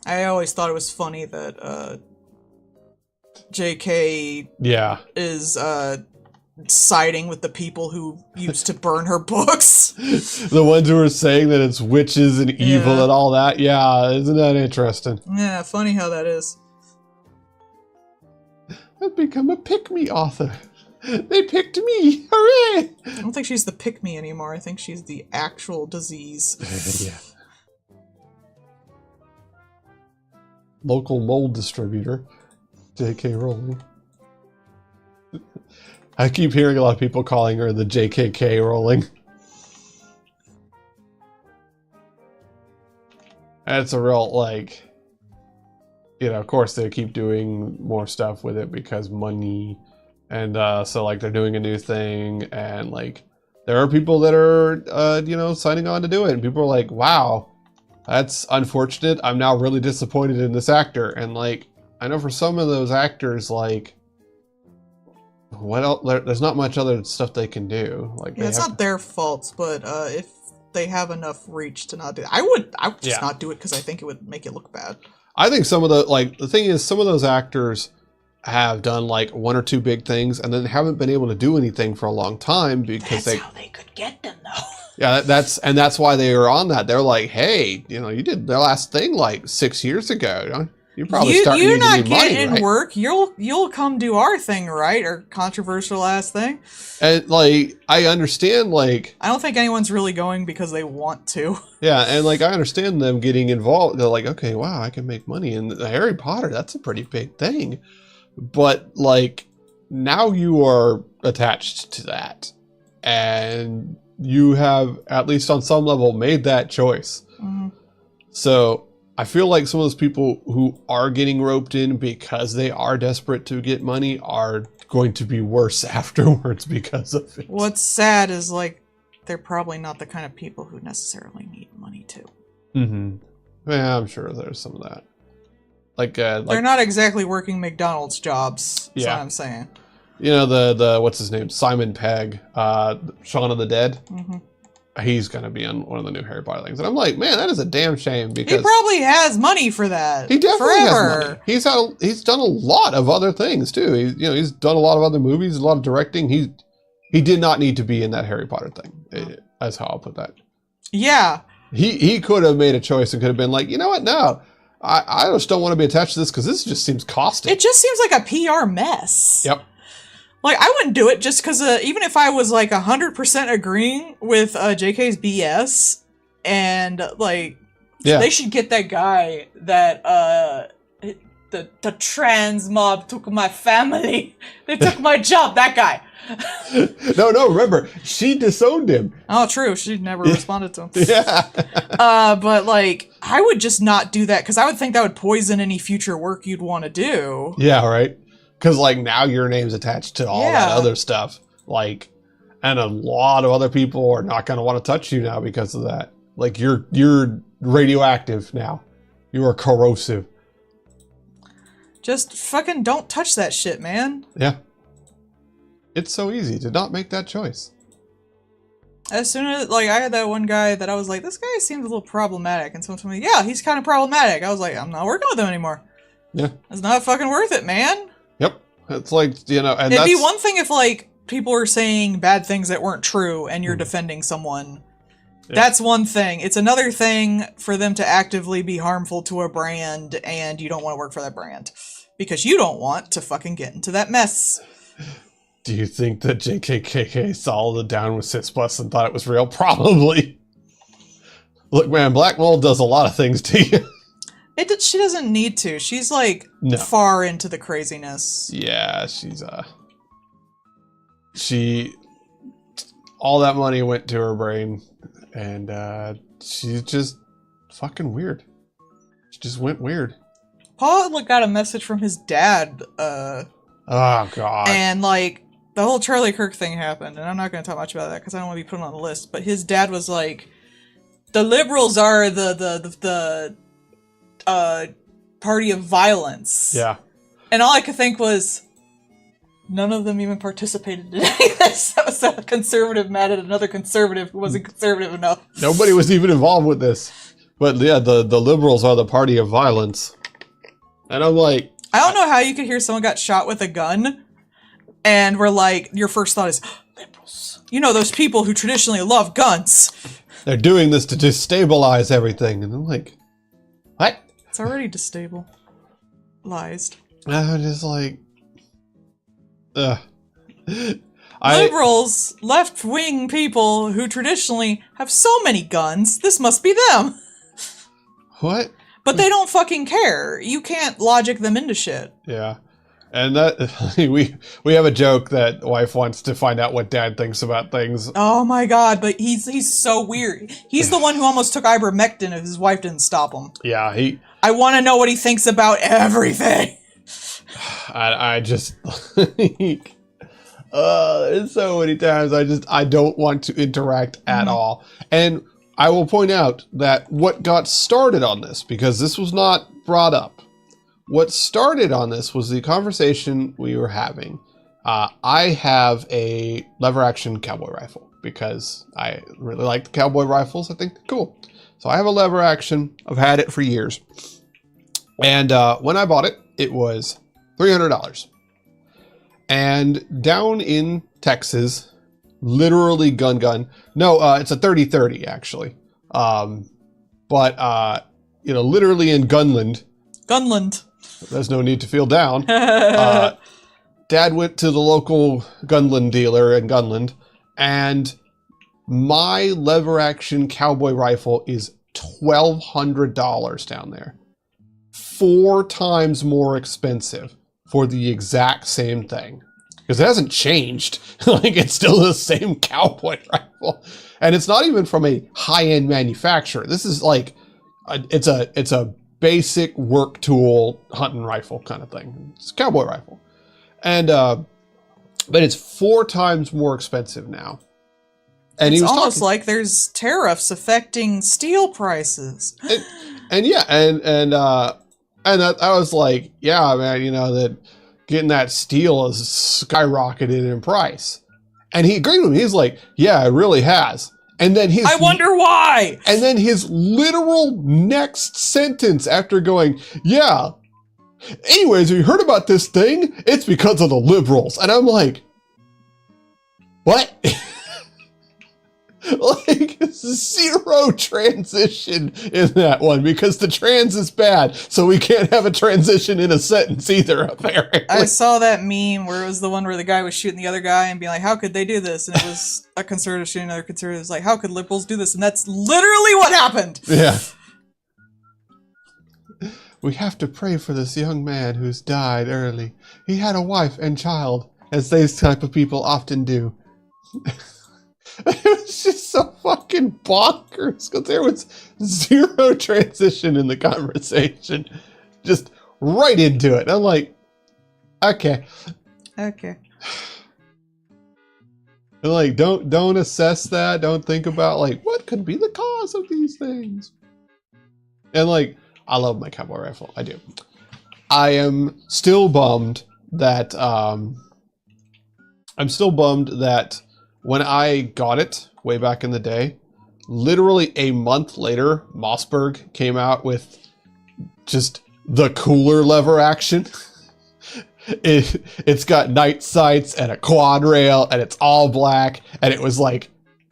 I always thought it was funny that, JK
Yeah.
is, siding with the people who used to burn her books.
The ones who are saying that it's witches and evil
Yeah.
and all that. Yeah, isn't that interesting?
Yeah, funny how that is.
I've become a pick-me author. They picked me. Hooray!
I don't think she's the pick-me anymore. I think she's the actual disease.
Yeah. Local mold distributor, J.K. Rowling. I keep hearing a lot of people calling her the JKK Rowling. And it's a real, like, of course they keep doing more stuff with it because money. And so, like, they're doing a new thing. And, like, there are people that are, signing on to do it. And people are like, wow, that's unfortunate. I'm now really disappointed in this actor. And, like, I know for some of those actors, like, what else? There's not much other stuff they can do. Like,
Yeah, it's not their faults, but if they have enough reach to not do it, I would just not do it because I think it would make it look bad.
I think some of the thing is, some of those actors have done like one or two big things and then haven't been able to do anything for a long time because
That's how they could get them though.
Yeah, that's why they were on that. They're like, hey, you did the last thing like 6 years ago. You're probably starting to
You're not
need money,
getting
right?
work. You'll come do our thing, right? Our controversial ass thing.
And like, I understand, like,
I don't think anyone's really going because they want to.
yeah, and like, I understand them getting involved. They're like, okay, wow, I can make money. And Harry Potter, that's a pretty big thing. But like, now you are attached to that. And you have, at least on some level, made that choice.
Mm-hmm.
So I feel like some of those people who are getting roped in because they are desperate to get money are going to be worse afterwards because of it.
What's sad is, like, they're probably not the kind of people who necessarily need money too.
Mm-hmm. Yeah, I'm sure there's some of that.
They're not exactly working McDonald's jobs. That's what I'm saying.
The what's his name? Simon Pegg, Shaun of the Dead.
Mm-hmm.
He's going to be on one of the new Harry Potter things. And I'm like, man, that is a damn shame because
He probably has money for that.
he definitely
forever.
has money. He's done a lot of other things too. He's done a lot of other movies, a lot of directing. He did not need to be in that Harry Potter thing. That's how I'll put that.
Yeah.
He could have made a choice and could have been like, you know what? No, I just don't want to be attached to this because this just seems costly.
It just seems like a PR mess.
Yep.
Like, I wouldn't do it just because even if I was, like, 100% agreeing with JK's BS, and, like, they should get that guy that, the trans mob took my family. They took my job, that guy.
No, remember, she disowned him.
Oh, true. She never responded to him.
Yeah.
But, like, I would just not do that because I would think that would poison any future work you'd want to do.
Yeah, right. Because, like, now your name's attached to all that other stuff. Like, And a lot of other people are not going to want to touch you now because of that. Like, you're radioactive now. You are corrosive.
Just fucking don't touch that shit, man.
Yeah. It's so easy to not make that choice.
As soon as, like, I had that one guy that I was like, this guy seems a little problematic. And someone told me, yeah, he's kind of problematic. I was like, I'm not working with him anymore.
Yeah.
It's not fucking worth it, man.
Yep. It's like, you know, and
it'd be
that's...
one thing if, like, people were saying bad things that weren't true and you're defending someone. Yeah. That's one thing. It's another thing for them to actively be harmful to a brand and you don't want to work for that brand. Because you don't want to fucking get into that mess.
Do you think that JKKK saw the Down with Sis Plus and thought it was real? Probably. Look, man, Black Mold does a lot of things to you.
She doesn't need to. She's, like, far into the craziness.
Yeah, all that money went to her brain, and she's just fucking weird. She just went weird.
Paul got a message from his dad,
oh, God.
And, like, the whole Charlie Kirk thing happened, and I'm not going to talk much about that because I don't want to be put on the list, but his dad was like, the liberals are the party of violence.
Yeah.
And all I could think was, none of them even participated in any of this. That was a conservative mad at another conservative who wasn't conservative enough.
Nobody was even involved with this. But yeah, the liberals are the party of violence. And I'm like...
I don't know how you could hear someone got shot with a gun, and we're like, your first thought is, liberals. You know, those people who traditionally love guns.
They're doing this to destabilize everything. And I'm like, what?
It's already destabilized.
I'm just like...
Liberals, left-wing people who traditionally have so many guns, this must be them.
What?
But they don't fucking care. You can't logic them into shit.
Yeah. And that we have a joke that wife wants to find out what dad thinks about things.
Oh my god, but he's so weird. He's the one who almost took ivermectin if his wife didn't stop him.
Yeah,
I want to know what he thinks about everything.
I just there's so many times I don't want to interact at all. And I will point out that what got started on this, because this was not brought up, what started on this was the conversation we were having. I have a lever action cowboy rifle because I really like the cowboy rifles. I think they're cool. So I have a lever action. I've had it for years. And when I bought it, it was $300. And down in Texas, literally gun. No, it's a 30-30 actually. But you know, literally in Gunland. There's no need to feel down. Dad went to the local Gunland dealer in Gunland, and my lever action cowboy rifle is $1,200 down there. 4 times more expensive for the exact same thing. Because it hasn't changed. Like, it's still the same cowboy rifle. And it's not even from a high-end manufacturer. This is like, it's a basic work tool hunting rifle kind of thing. It's a cowboy rifle. And, but it's 4 times more expensive now. And
it's
he was
almost like there's tariffs affecting steel prices.
And yeah, and I was like, yeah, man, you know, that getting that steel has skyrocketed in price. And he agreed with me. He's like, yeah, it really has. And then
I wonder why.
And then his literal next sentence after going, yeah, anyways, have you heard about this thing? It's because of the liberals. And I'm like, what? Like, zero transition in that one because the trans is bad, so we can't have a transition in a sentence either, apparently.
I saw that meme where it was the one where the guy was shooting the other guy and being like, how could they do this? And it was a conservative shooting another conservative. It was like, how could liberals do this? And that's literally what happened.
Yeah. We have to pray for this young man who's died early. He had a wife and child, as these type of people often do. It was just so fucking bonkers because there was zero transition in the conversation. Just right into it. I'm like, okay.
Okay.
And like, don't assess that. Don't think about like what could be the cause of these things. And like, I love my cowboy rifle. I do. I am still bummed that when I got it way back in the day, literally a month later, Mossberg came out with just the cooler lever action. It's got night sights and a quad rail and it's all black and it was like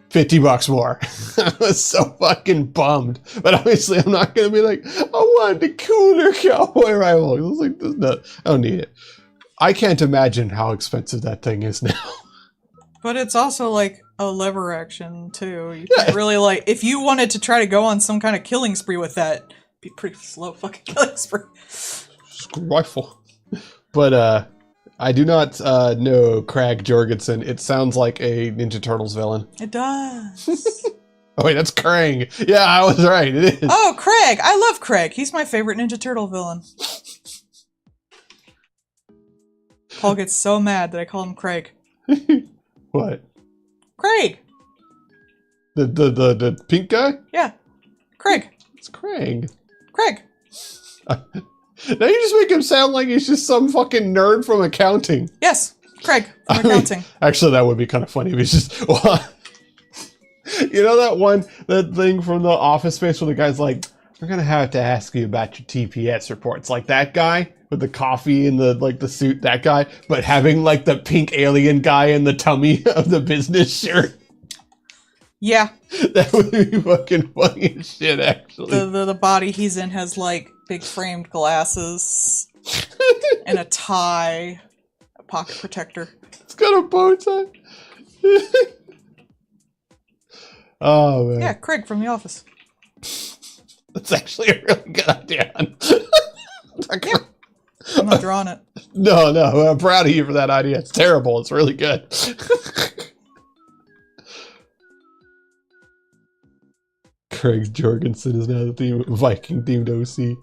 $50 more. I was so fucking bummed. But obviously I'm not going to be like, I want the cooler cowboy rifle. I was like, no, I don't need it. I can't imagine how expensive that thing is now.
But it's also like a lever action too. You can't really like, if you wanted to try to go on some kind of killing spree with that, it'd be pretty slow fucking killing spree.
Rifle. But I do not know Craig Jorgensen. It sounds like a Ninja Turtles villain.
It does.
Oh wait, that's Krang. Yeah, I was right. It is.
Oh, Craig. I love Craig. He's my favorite Ninja Turtle villain. Paul gets so mad that I call him Craig.
What?
Craig.
The pink guy?
Yeah. Craig.
It's Krang.
Craig.
Now you just make him sound like he's just some fucking nerd from accounting.
Yes, Craig from accounting.
Mean, actually, that would be kind of funny if he's just... Well, you know that thing from the Office Space where the guy's like, we're going to have to ask you about your TPS reports. Like that guy with the coffee and the suit, that guy, but having like the pink alien guy in the tummy of the business shirt.
Yeah.
That would be fucking funny as shit, actually.
The body he's in has like big framed glasses and a tie, a pocket protector.
It's got a bow tie. Oh, man.
Yeah, Craig from The Office.
That's actually a really good idea.
Yeah. I'm not drawing it.
No, I'm proud of you for that idea. It's terrible. It's really good. Craig Jorgensen is now the Viking themed OC.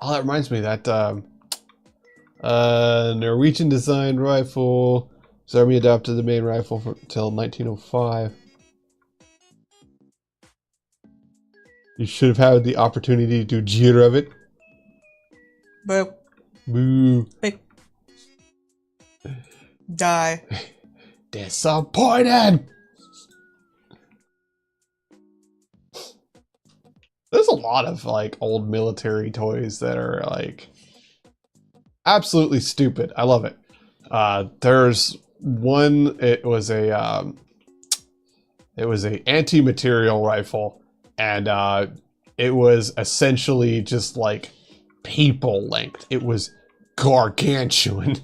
Oh, that reminds me that Norwegian designed rifle. The Army adopted the main rifle until 1905. You should have had the opportunity to jeer of it.
Boo.
Boo.
Hey. Die.
Disappointed! There's a lot of like old military toys that are like absolutely stupid. I love it. There's one, it was a anti-material rifle, and it was essentially just like people length. It was gargantuan.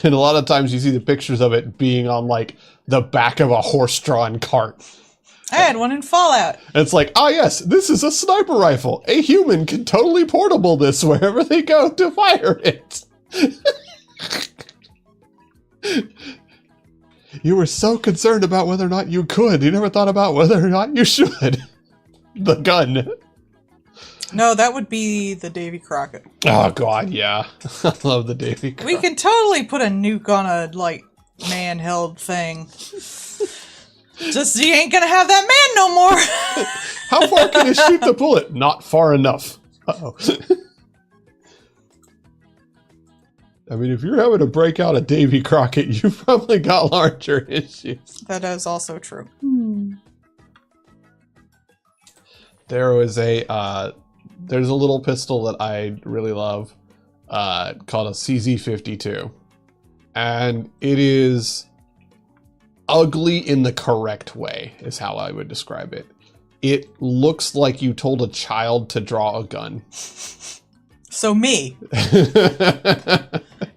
And a lot of times you see the pictures of it being on like the back of a horse-drawn cart.
I had one in Fallout.
And it's like, ah, yes, this is a sniper rifle. A human can totally portable this wherever they go to fire it. You were so concerned about whether or not you could. You never thought about whether or not you should. The gun.
No, that would be the Davy Crockett.
Oh, God, yeah. I love the Davy Crockett.
We can totally put a nuke on a, like, man-held thing. Just you ain't gonna have that man no more.
How far can you shoot the bullet? Not far enough. Uh-oh. I mean, if you're having to break out a Davy Crockett, you've probably got larger issues.
That is also true.
There was there's a little pistol that I really love called a CZ52. And it is ugly in the correct way, is how I would describe it. It looks like you told a child to draw a gun.
So me.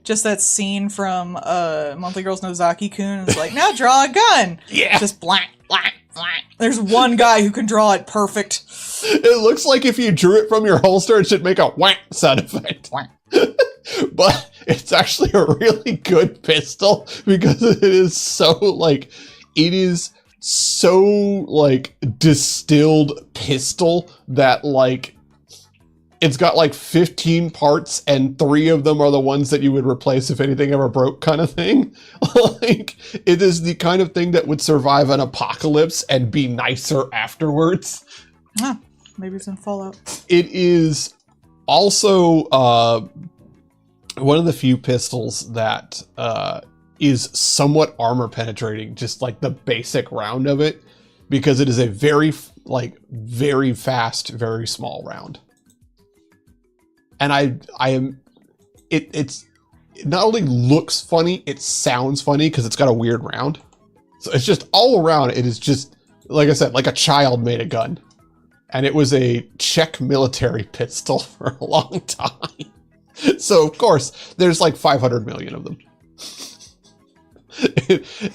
Just that scene from Monthly Girls Nozaki-kun. It's like, now draw a gun.
Yeah.
Just blank, blank, blank. There's one guy who can draw it perfect.
It looks like if you drew it from your holster, it should make a whack sound effect. But it's actually a really good pistol because it is so like, distilled pistol that like, it's got like 15 parts and 3 of them are the ones that you would replace if anything ever broke kind of thing. Like, it is the kind of thing that would survive an apocalypse and be nicer afterwards.
Huh. Maybe it's in Fallout.
It is also one of the few pistols that is somewhat armor penetrating, just like the basic round of it, because it is a very fast, very small round. And it not only looks funny, it sounds funny because it's got a weird round. So it's just all around, it is just, like I said, like a child made a gun. And it was a Czech military pistol for a long time. So of course, there's like 500 million of them.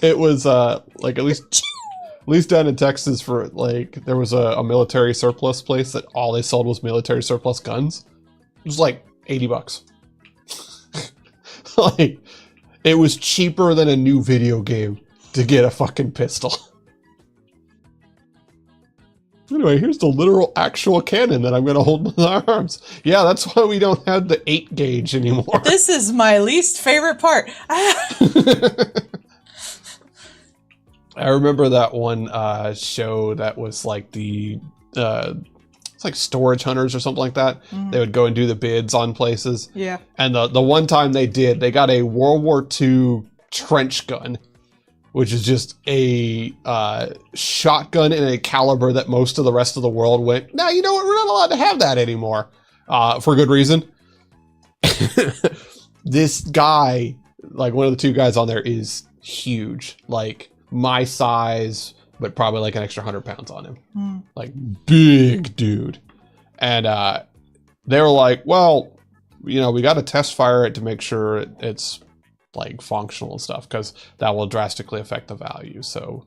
It was like at least down in Texas for like, there was a military surplus place that all they sold was military surplus guns. It was like $80. Like, it was cheaper than a new video game to get a fucking pistol. Anyway, here's the literal actual cannon that I'm going to hold in my arms. Yeah, that's why we don't have the 8 gauge anymore.
This is my least favorite part.
I remember that one show that was like the it's like Storage Hunters or something like that. They would go and do the bids on places.
Yeah.
And the one time they got a World War II trench gun, which is just a shotgun in a caliber that most of the rest of the world went, no, you know what, we're not allowed to have that anymore, for good reason. This guy, like one of the 2 guys on there, is huge, like my size, but probably like an extra 100 pounds on him. Like, big dude. And they were like, well, you know, we got to test fire it to make sure it's like functional and stuff, because that will drastically affect the value. So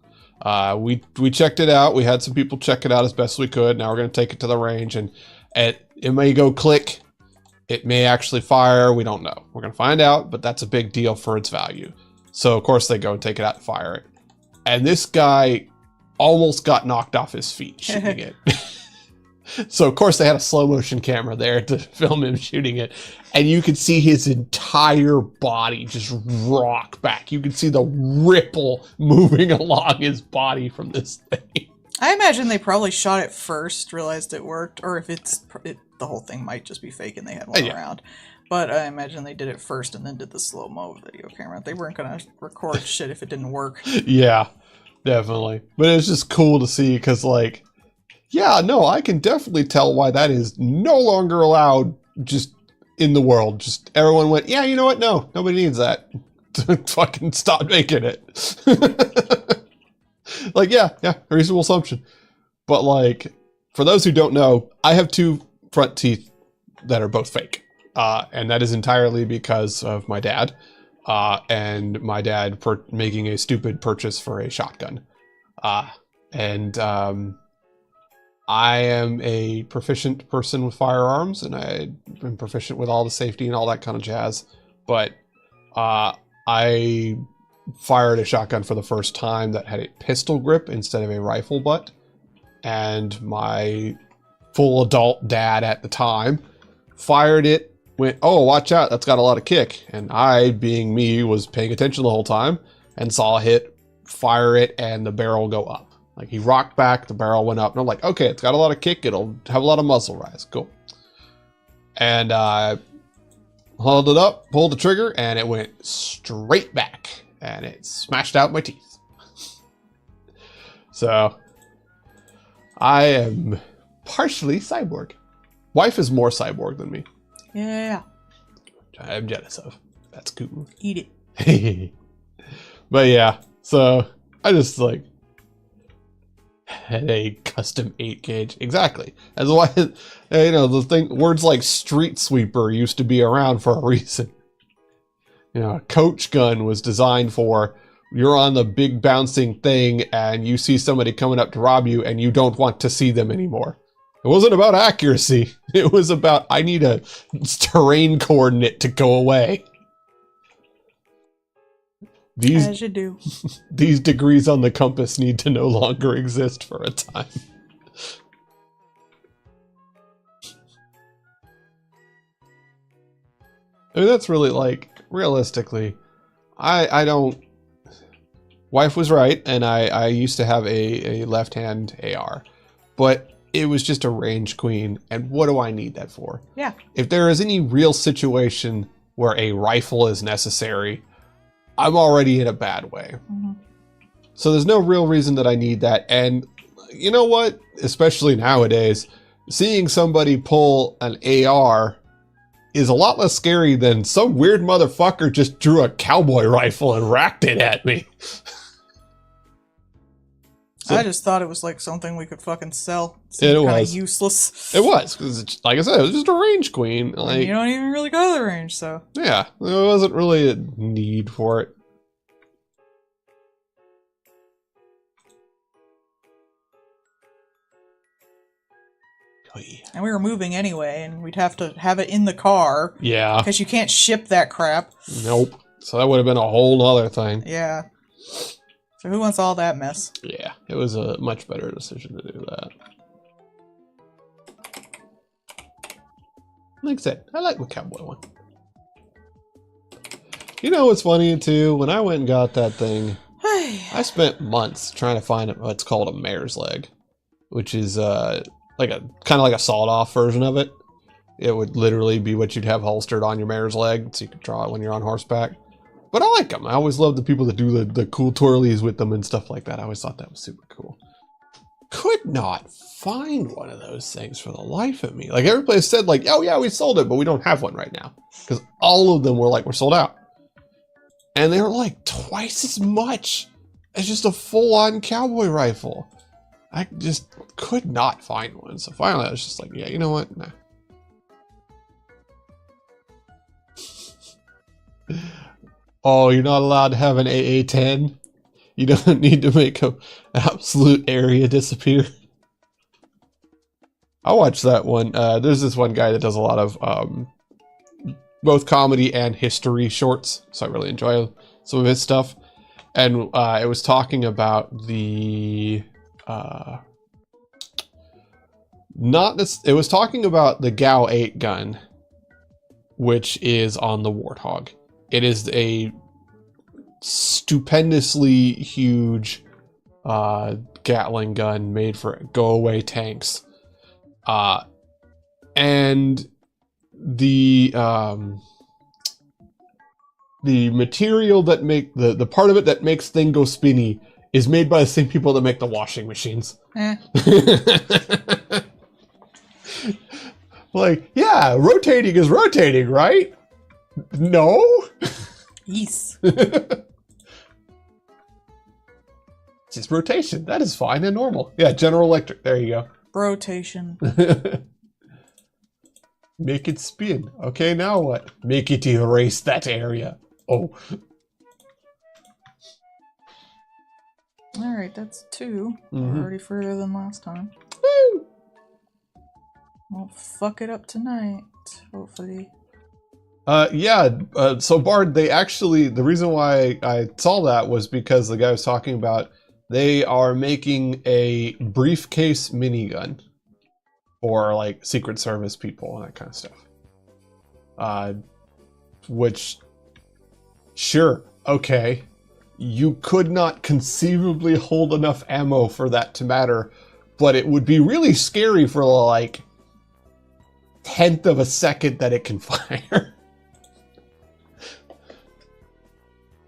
we checked it out. We had some people check it out as best we could. Now we're going to take it to the range, and it may go click. It may actually fire. We don't know. We're going to find out, but that's a big deal for its value. So of course they go and take it out and fire it. And this guy almost got knocked off his feet shooting it. So of course they had a slow motion camera there to film him shooting it. And you could see his entire body just rock back. You could see the ripple moving along his body from this thing.
I imagine they probably shot it first, realized it worked, or if the whole thing might just be fake and they had one around. But I imagine they did it first and then did the slow-mo video camera. They weren't going to record shit if it didn't work.
Yeah, definitely. But it's just cool to see because, like, yeah, no, I can definitely tell why that is no longer allowed just in the world. Just everyone went, yeah, you know what? No, nobody needs that. Fucking stop making it. Like, yeah, reasonable assumption. But, like, for those who don't know, I have 2 front teeth that are both fake. And that is entirely because of my dad, and my dad making a stupid purchase for a shotgun. And I am a proficient person with firearms, and I'm proficient with all the safety and all that kind of jazz. But I fired a shotgun for the first time that had a pistol grip instead of a rifle butt. And my full adult dad at the time fired it, went, oh, watch out, that's got a lot of kick. And I, being me, was paying attention the whole time and saw a hit, fire it, and the barrel go up. Like, he rocked back, the barrel went up, and I'm like, okay, it's got a lot of kick, it'll have a lot of muzzle rise, cool. And I held it up, pulled the trigger, and it went straight back, and it smashed out my teeth. So, I am partially cyborg. Wife is more cyborg than me.
Yeah.
I'm jealous of. That's cool.
Eat it.
But yeah, so I just like had a custom 8 gauge. Exactly. That's why, you know, words like street sweeper used to be around for a reason. You know, a coach gun was designed for, you're on the big bouncing thing and you see somebody coming up to rob you and you don't want to see them anymore. It wasn't about accuracy. It was about, I need a terrain coordinate to go away.
As you do.
These degrees on the compass need to no longer exist for a time. I mean, that's really like, realistically, I don't, wife was right, and I used to have a left-hand AR, but it was just a range queen, and what do I need that for?
Yeah.
If there is any real situation where a rifle is necessary, I'm already in a bad way.
Mm-hmm.
So there's no real reason that I need that, and you know what? Especially nowadays, seeing somebody pull an AR is a lot less scary than some weird motherfucker just drew a cowboy rifle and racked it at me. So,
I just thought it was like something we could fucking sell.
It
Kind
was.
of useless.
it was, because like I said, it was just a range queen.
And
Like,
you don't even really go to the range, so.
yeah, there wasn't really a need for it. Oh, yeah.
And we were moving anyway, and we'd have to have it in the car.
Yeah.
Because you can't ship that crap.
Nope. So that would have been a whole nother thing.
Yeah. So who wants all that mess?
Yeah, it was a much better decision to do that. Like I said, I like the cowboy one. You know what's funny too? When I went and got that thing, I spent months trying to find what's called a mare's leg, which is like a kind of like a sawed-off version of it. It would literally be what you'd have holstered on your mare's leg, so you could draw it when you're on horseback. But I like them. I always love the people that do the cool twirlies with them and stuff like that. I always thought that was super cool. Could not find one of those things for the life of me. Like everybody said, like, oh yeah, we sold it, but we don't have one right now. Because all of them were like, we're sold out. And they were like twice as much as just a full-on cowboy rifle. I just could not find one. So finally I was just like, yeah, you know what? Nah. Oh, you're not allowed to have an AA-10? You don't need to make an absolute area disappear. I watched that one. There's this one guy that does a lot of both comedy and history shorts, so I really enjoy some of his stuff. And it was talking about the... it was talking about the GAU 8 gun, which is on the Warthog. It is a stupendously huge Gatling gun made for go-away tanks. And the material that make the part of it that makes thing go spinny is made by the same people that make the washing machines. Like, yeah, rotating is rotating, right? No?
Yes.
Just rotation. That is fine and normal. Yeah, General Electric. There you go.
Rotation.
Make it spin. Okay, now what? Make it erase that area. Oh.
Alright, that's 2.
Mhm.
Already further than last time.
Woo!
Won't fuck it up tonight, hopefully.
So Bard, they actually, the reason why I saw that was because the guy was talking about they are making a briefcase minigun for like Secret Service people and that kind of stuff. Which, sure, okay. You could not conceivably hold enough ammo for that to matter, but it would be really scary for like 1/10 of a second that it can fire.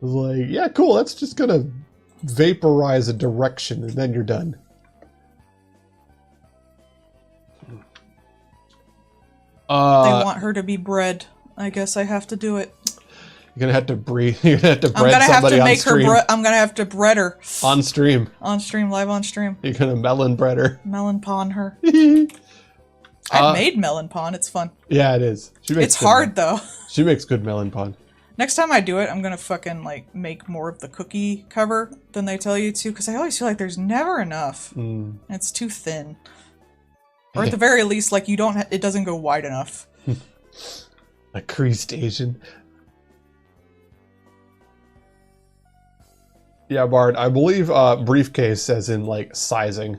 Like, yeah, cool, that's just gonna vaporize a direction and then you're done.
They want her to be bred. I guess I have to do it.
You're gonna have to breed. You're gonna have to
I'm
breed
gonna have
somebody
to
on
make her.
stream.
I'm gonna have to bred her
On stream.
on stream, live on stream.
You're gonna melon bread her.
Melon pawn her.
Yeah,
I've made melon pawn. It's fun.
it is. She makes
It's
good
hard though.
She makes good melon pawn.
Next time I do it, I'm gonna fucking like make more of the cookie cover than they tell you to, because I always feel like there's never enough.
Mm.
It's too thin, or at the very least, like you don't. It doesn't go wide enough.
A creased Asian. Yeah, Bard. I believe briefcase as in like sizing.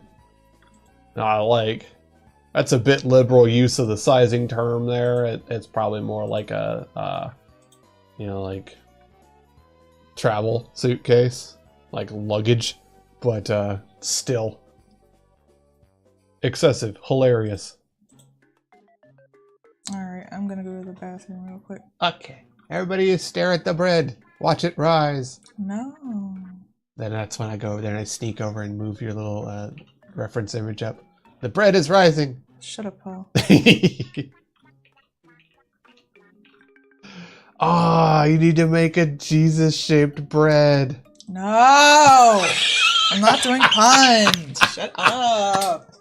I that's a bit liberal use of the sizing term there. It's probably more like a, like travel suitcase, like luggage, but still excessive, hilarious.
Alright, I'm gonna go to the bathroom real quick.
Okay. Everybody stare at the bread. Watch it rise.
No.
Then that's when I go over there and I sneak over and move your little reference image up. The bread is rising.
Shut up, Paul.
Ah, you need to make a Jesus-shaped bread.
No! I'm not doing puns! Shut up!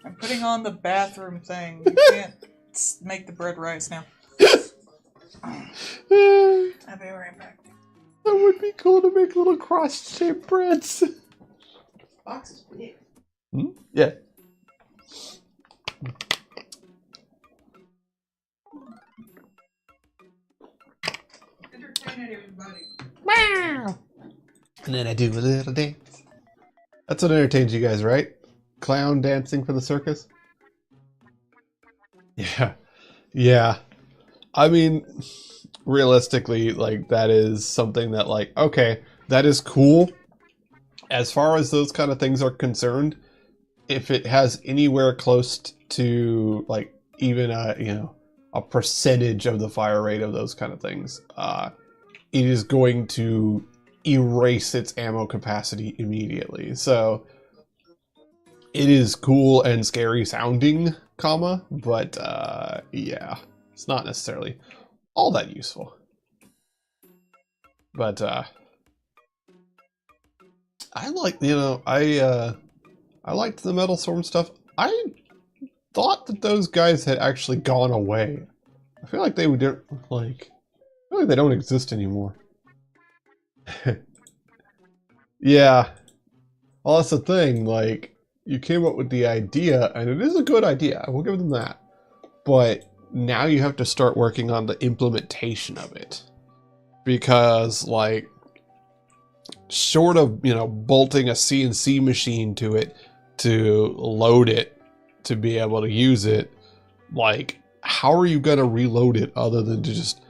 I'm putting on the bathroom thing. You can't make the bread rise now. I'll be right back.
That would be cool to make little cross-shaped breads.
Box is big.
Hmm? Yeah.
Entertain everybody.
Wow. And then I do a little dance. That's what entertains you guys, right? Clown dancing for the circus? Yeah. Yeah. I mean, realistically, like, that is something that, like, okay, that is cool. As far as those kind of things are concerned, if it has anywhere close to, like, even a percentage of the fire rate of those kind of things, it is going to erase its ammo capacity immediately. So it is cool and scary sounding, but yeah, it's not necessarily all that useful. But I like, I liked the Metal Storm stuff. I thought that those guys had actually gone away. I feel like they would like they don't exist anymore. Yeah. Well, that's the thing, like, you came up with the idea, and it is a good idea, I will give them that. But now you have to start working on the implementation of it. Because, like, short of, bolting a CNC machine to it to load it, to be able to use it, like, how are you going to reload it other than to just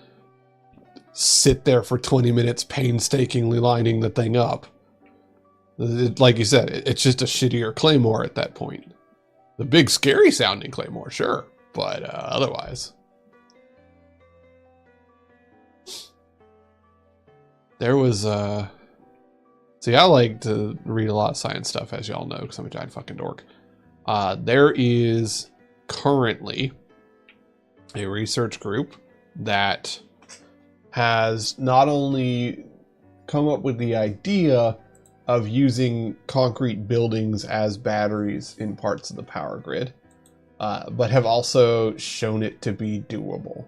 sit there for 20 minutes painstakingly lining the thing up? Like you said, it's just a shittier Claymore at that point. The big scary sounding Claymore, sure, but otherwise. There was, see, I like to read a lot of science stuff, as y'all know, because I'm a giant fucking dork. There is currently a research group that has not only come up with the idea of using concrete buildings as batteries in parts of the power grid, but have also shown it to be doable.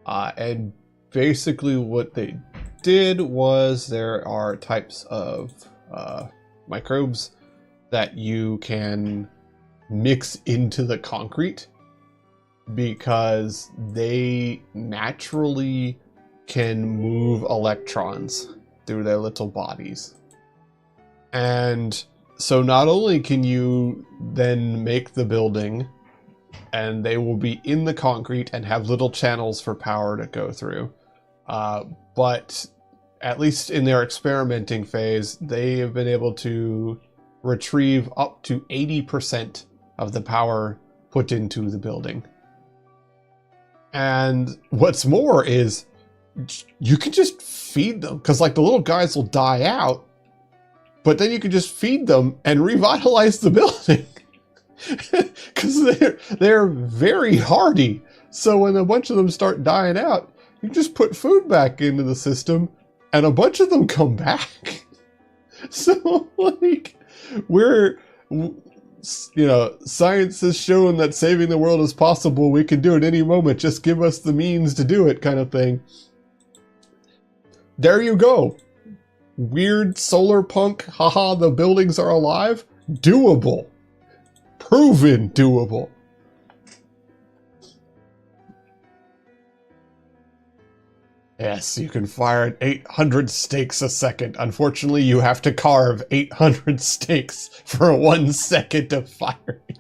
And basically what they did was there are types of microbes that you can mix into the concrete because they naturally can move electrons through their little bodies. And so not only can you then make the building and they will be in the concrete and have little channels for power to go through, but at least in their experimenting phase, they have been able to retrieve up to 80% of the power put into the building. And what's more is you can just feed them, because like the little guys will die out, but then you can just feed them and revitalize the building. Because they're very hardy. So when a bunch of them start dying out, you just put food back into the system and a bunch of them come back. So like, science has shown that saving the world is possible. We can do it any moment. Just give us the means to do it, kind of thing. There you go. Weird solar punk, haha, the buildings are alive. Doable. Proven doable. Yes, you can fire at 800 steaks a second. Unfortunately, you have to carve 800 steaks for 1 second of firing.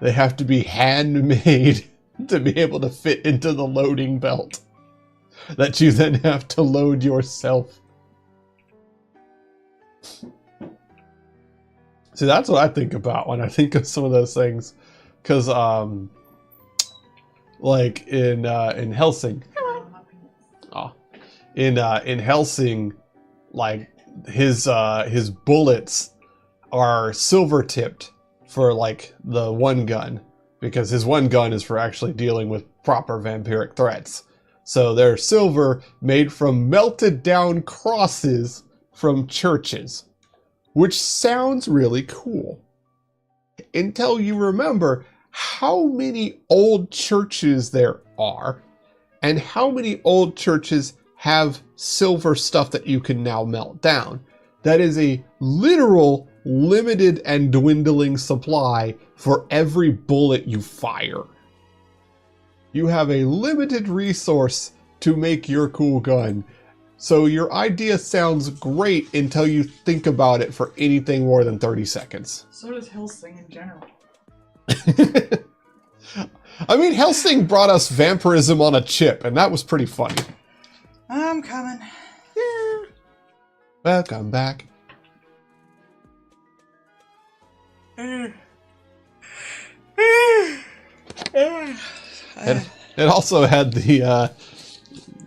They have to be handmade to be able to fit into the loading belt that you then have to load yourself. See, that's what I think about when I think of some of those things. Because, like in Helsing, in Helsing, like his bullets are silver tipped for like the one gun, because his one gun is for actually dealing with proper vampiric threats. So they're silver, made from melted down crosses from churches, which sounds really cool. Until you remember how many old churches there are, and how many old churches have silver stuff that you can now melt down. That is a literal, limited, and dwindling supply for every bullet you fire. You have a limited resource to make your cool gun. So your idea sounds great until you think about it for anything more than 30 seconds.
So does Helsing in general.
I mean, Helsing brought us vampirism on a chip, and that was pretty funny.
I'm coming.
Yeah. Welcome back. It also had the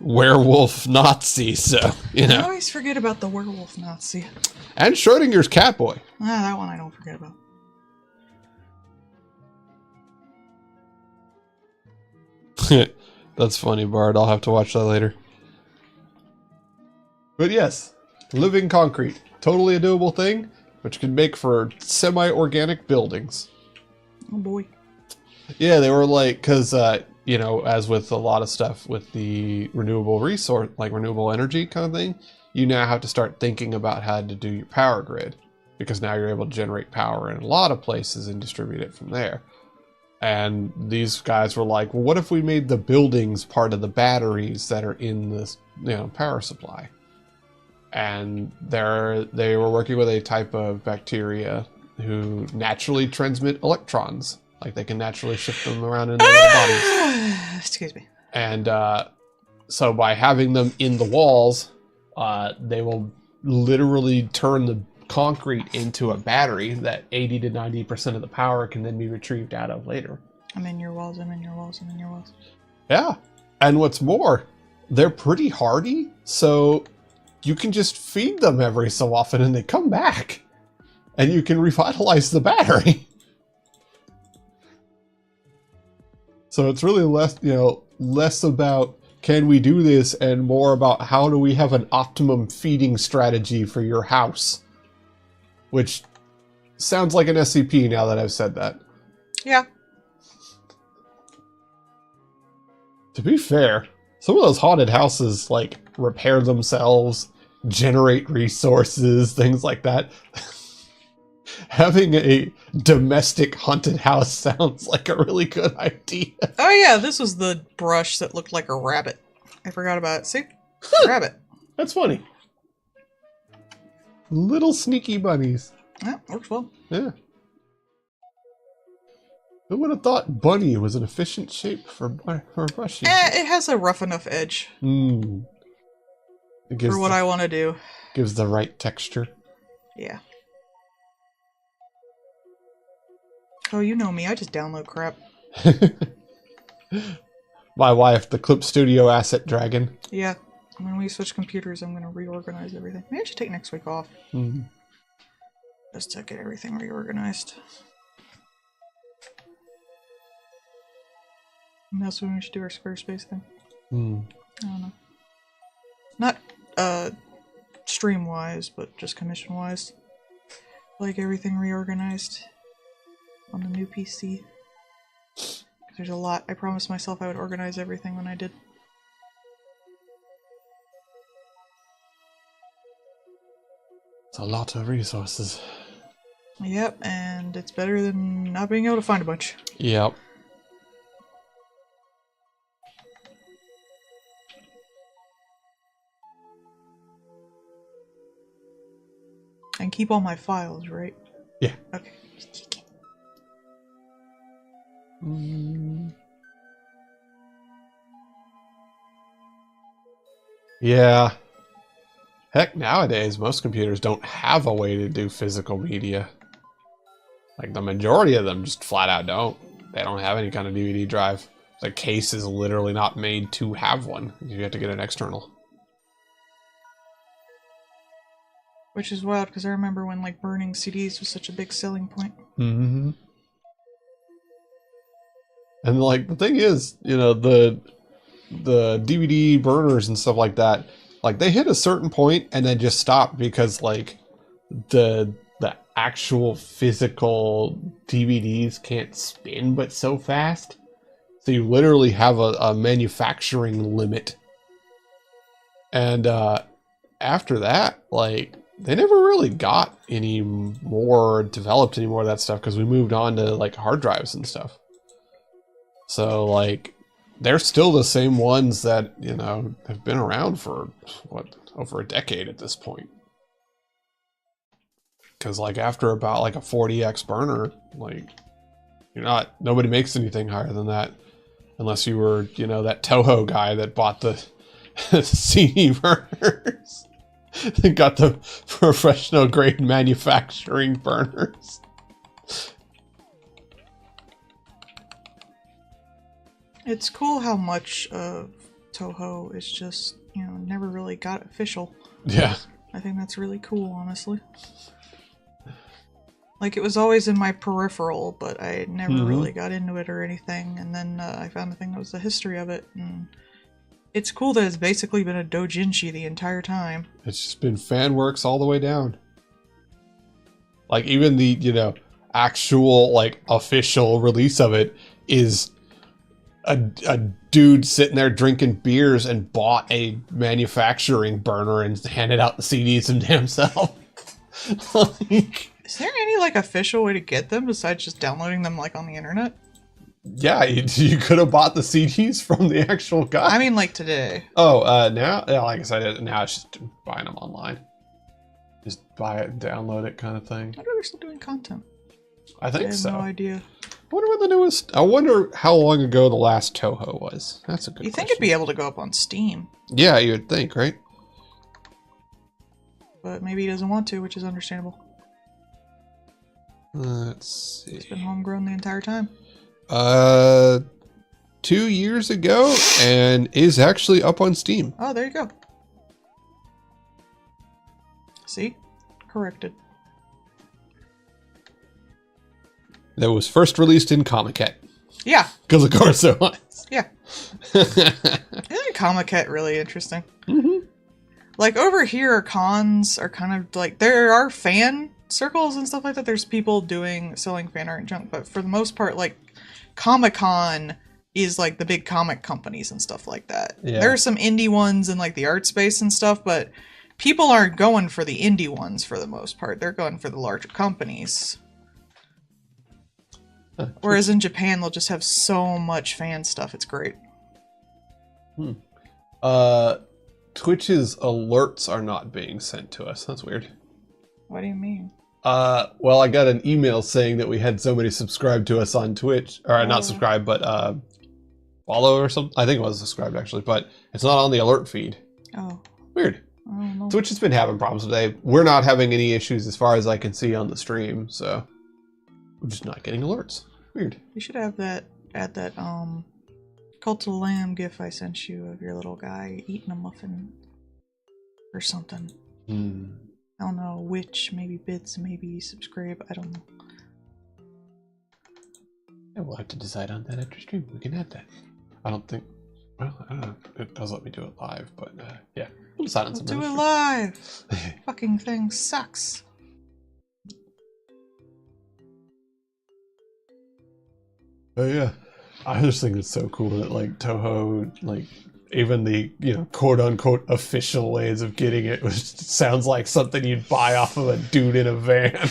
werewolf Nazi, so, you
I
know.
always forget about the werewolf Nazi.
And Schrodinger's Catboy.
That one I don't forget about.
That's funny, Bard. I'll have to watch that later. But yes, living concrete. Totally a doable thing, which can make for semi-organic buildings.
Oh boy.
Yeah, they were like, because, you know, as with a lot of stuff with the renewable resource, like renewable energy kind of thing, you now have to start thinking about how to do your power grid, because now you're able to generate power in a lot of places and distribute it from there. And these guys were like, well, what if we made the buildings part of the batteries that are in this, you know, power supply? And they were working with a type of bacteria who naturally transmit electrons. Like they can naturally shift them around in their little bodies.
Excuse me.
And so by having them in the walls, they will literally turn the concrete into a battery that 80 to 90% of the power can then be retrieved out of later.
I'm in your walls, I'm in your walls, I'm in your walls.
Yeah. And what's more, they're pretty hardy, so you can just feed them every so often and they come back. And you can revitalize the battery. So it's really less about can we do this and more about how do we have an optimum feeding strategy for your house. Which sounds like an SCP now that I've said that.
Yeah.
To be fair, some of those haunted houses like repair themselves, generate resources, things like that. Having a domestic haunted house sounds like a really good idea.
Oh yeah, this was the brush that looked like a rabbit. I forgot about it. See? Rabbit.
That's funny. Little sneaky bunnies.
Yeah, works well.
Yeah. Who would have thought bunny was an efficient shape for brushing?
It has a rough enough edge
Mm. It gives
for what I want to do.
gives the right texture.
Yeah. Oh, you know me. I just download crap.
My wife, the Clip Studio Asset Dragon.
Yeah. When we switch computers, I'm going to reorganize everything. Maybe I should take next week off.
Mm.
Just to get everything reorganized. And that's when we should do our Squarespace thing.
Mm.
I don't know. Not, stream-wise, but just commission-wise. Like everything reorganized on the new PC. There's a lot. I promised myself I would organize everything when I did.
It's a lot of resources.
Yep, and it's better than not being able to find a bunch.
Yep.
And keep all my files, right?
Yeah.
Okay.
Yeah. Heck, nowadays, most computers don't have a way to do physical media. Like, the majority of them just flat out don't. They don't have any kind of DVD drive. The case is literally not made to have one. You have to get an external.
Which is wild, because I remember when, like, burning CDs was such a big selling point.
Mm-hmm. And, like, the thing is, you know, the DVD burners and stuff like that, like, they hit a certain point and then just stop because, like, the actual physical DVDs can't spin but so fast. So you literally have a manufacturing limit. And after that, like, they never really got any more developed any more of that stuff because we moved on to, like, hard drives and stuff. So, like, they're still the same ones that, you know, have been around for, what, over a decade at this point. Because, like, after about, like, a 40X burner, like, nobody makes anything higher than that. Unless you were, you know, that Toho guy that bought the CD burners. Got the professional grade manufacturing burners.
It's cool how much of Toho is just, you know, never really got official.
Yeah.
I think that's really cool, honestly. Like, it was always in my peripheral, but I never really got into it or anything, and then I found a thing that was the history of it, and it's cool that it's basically been a doujinshi the entire time.
It's just been fan works all the way down. Like, even the, you know, actual, like, official release of it is a dude sitting there drinking beers and bought a manufacturing burner and handed out the CDs himself. Like,
is there any, like, official way to get them besides just downloading them, like, on the internet?
yeah, you could have bought the CDs from the actual guy.
I mean, like, today.
Oh, now, yeah, like I said, now it's just buying them online. Just buy it, download it, kind of thing.
I wonder if they're still doing content.
I think
I have
so.
no idea.
I wonder what the newest. I wonder how long ago the last Toho was. That's a good.
You think
question.
it'd be able to go up on Steam,
Yeah, you would think, right?
but maybe he doesn't want to, which is understandable.
Let's see.
It's been homegrown the entire time.
2 years ago, and is actually up on Steam.
Oh, there you go. See? Corrected.
That was first released in Comiket.
Yeah.
Because of course it was.
Yeah. Isn't Comiket really interesting?
Mm-hmm.
Like, over here, cons are kind of like, there are fan circles and stuff like that. There's people selling fan art and junk, but for the most part, like, Comic-Con is like the big comic companies and stuff like that.
Yeah.
There are some indie ones in like the art space and stuff, but people aren't going for the indie ones for the most part. They're going for the larger companies. Whereas in Japan, they'll just have so much fan stuff. It's great.
Twitch's alerts are not being sent to us. That's weird.
What do you mean?
Well, I got an email saying that we had somebody subscribe to us on Twitch, or not subscribe, but follow or something. I think it was subscribed actually, but it's not on the alert feed.
Oh.
Weird.
I don't know.
Twitch has been having problems today. We're not having any issues as far as I can see on the stream, so we're just not getting alerts. Weird.
You should have that at that Cult of the Lamb gif I sent you of your little guy eating a muffin or something. I don't know which, maybe bits, maybe subscribe, I don't know.
Yeah, we'll have to decide on that after stream. We can add that. I don't think, well, I don't know. It does let me do it live, but yeah, we'll decide on something.
Do it live! Fucking thing sucks.
Oh yeah, I just think it's so cool that like Toho, like even the, you know, quote unquote official ways of getting it was sounds like something you'd buy off of a dude in a van.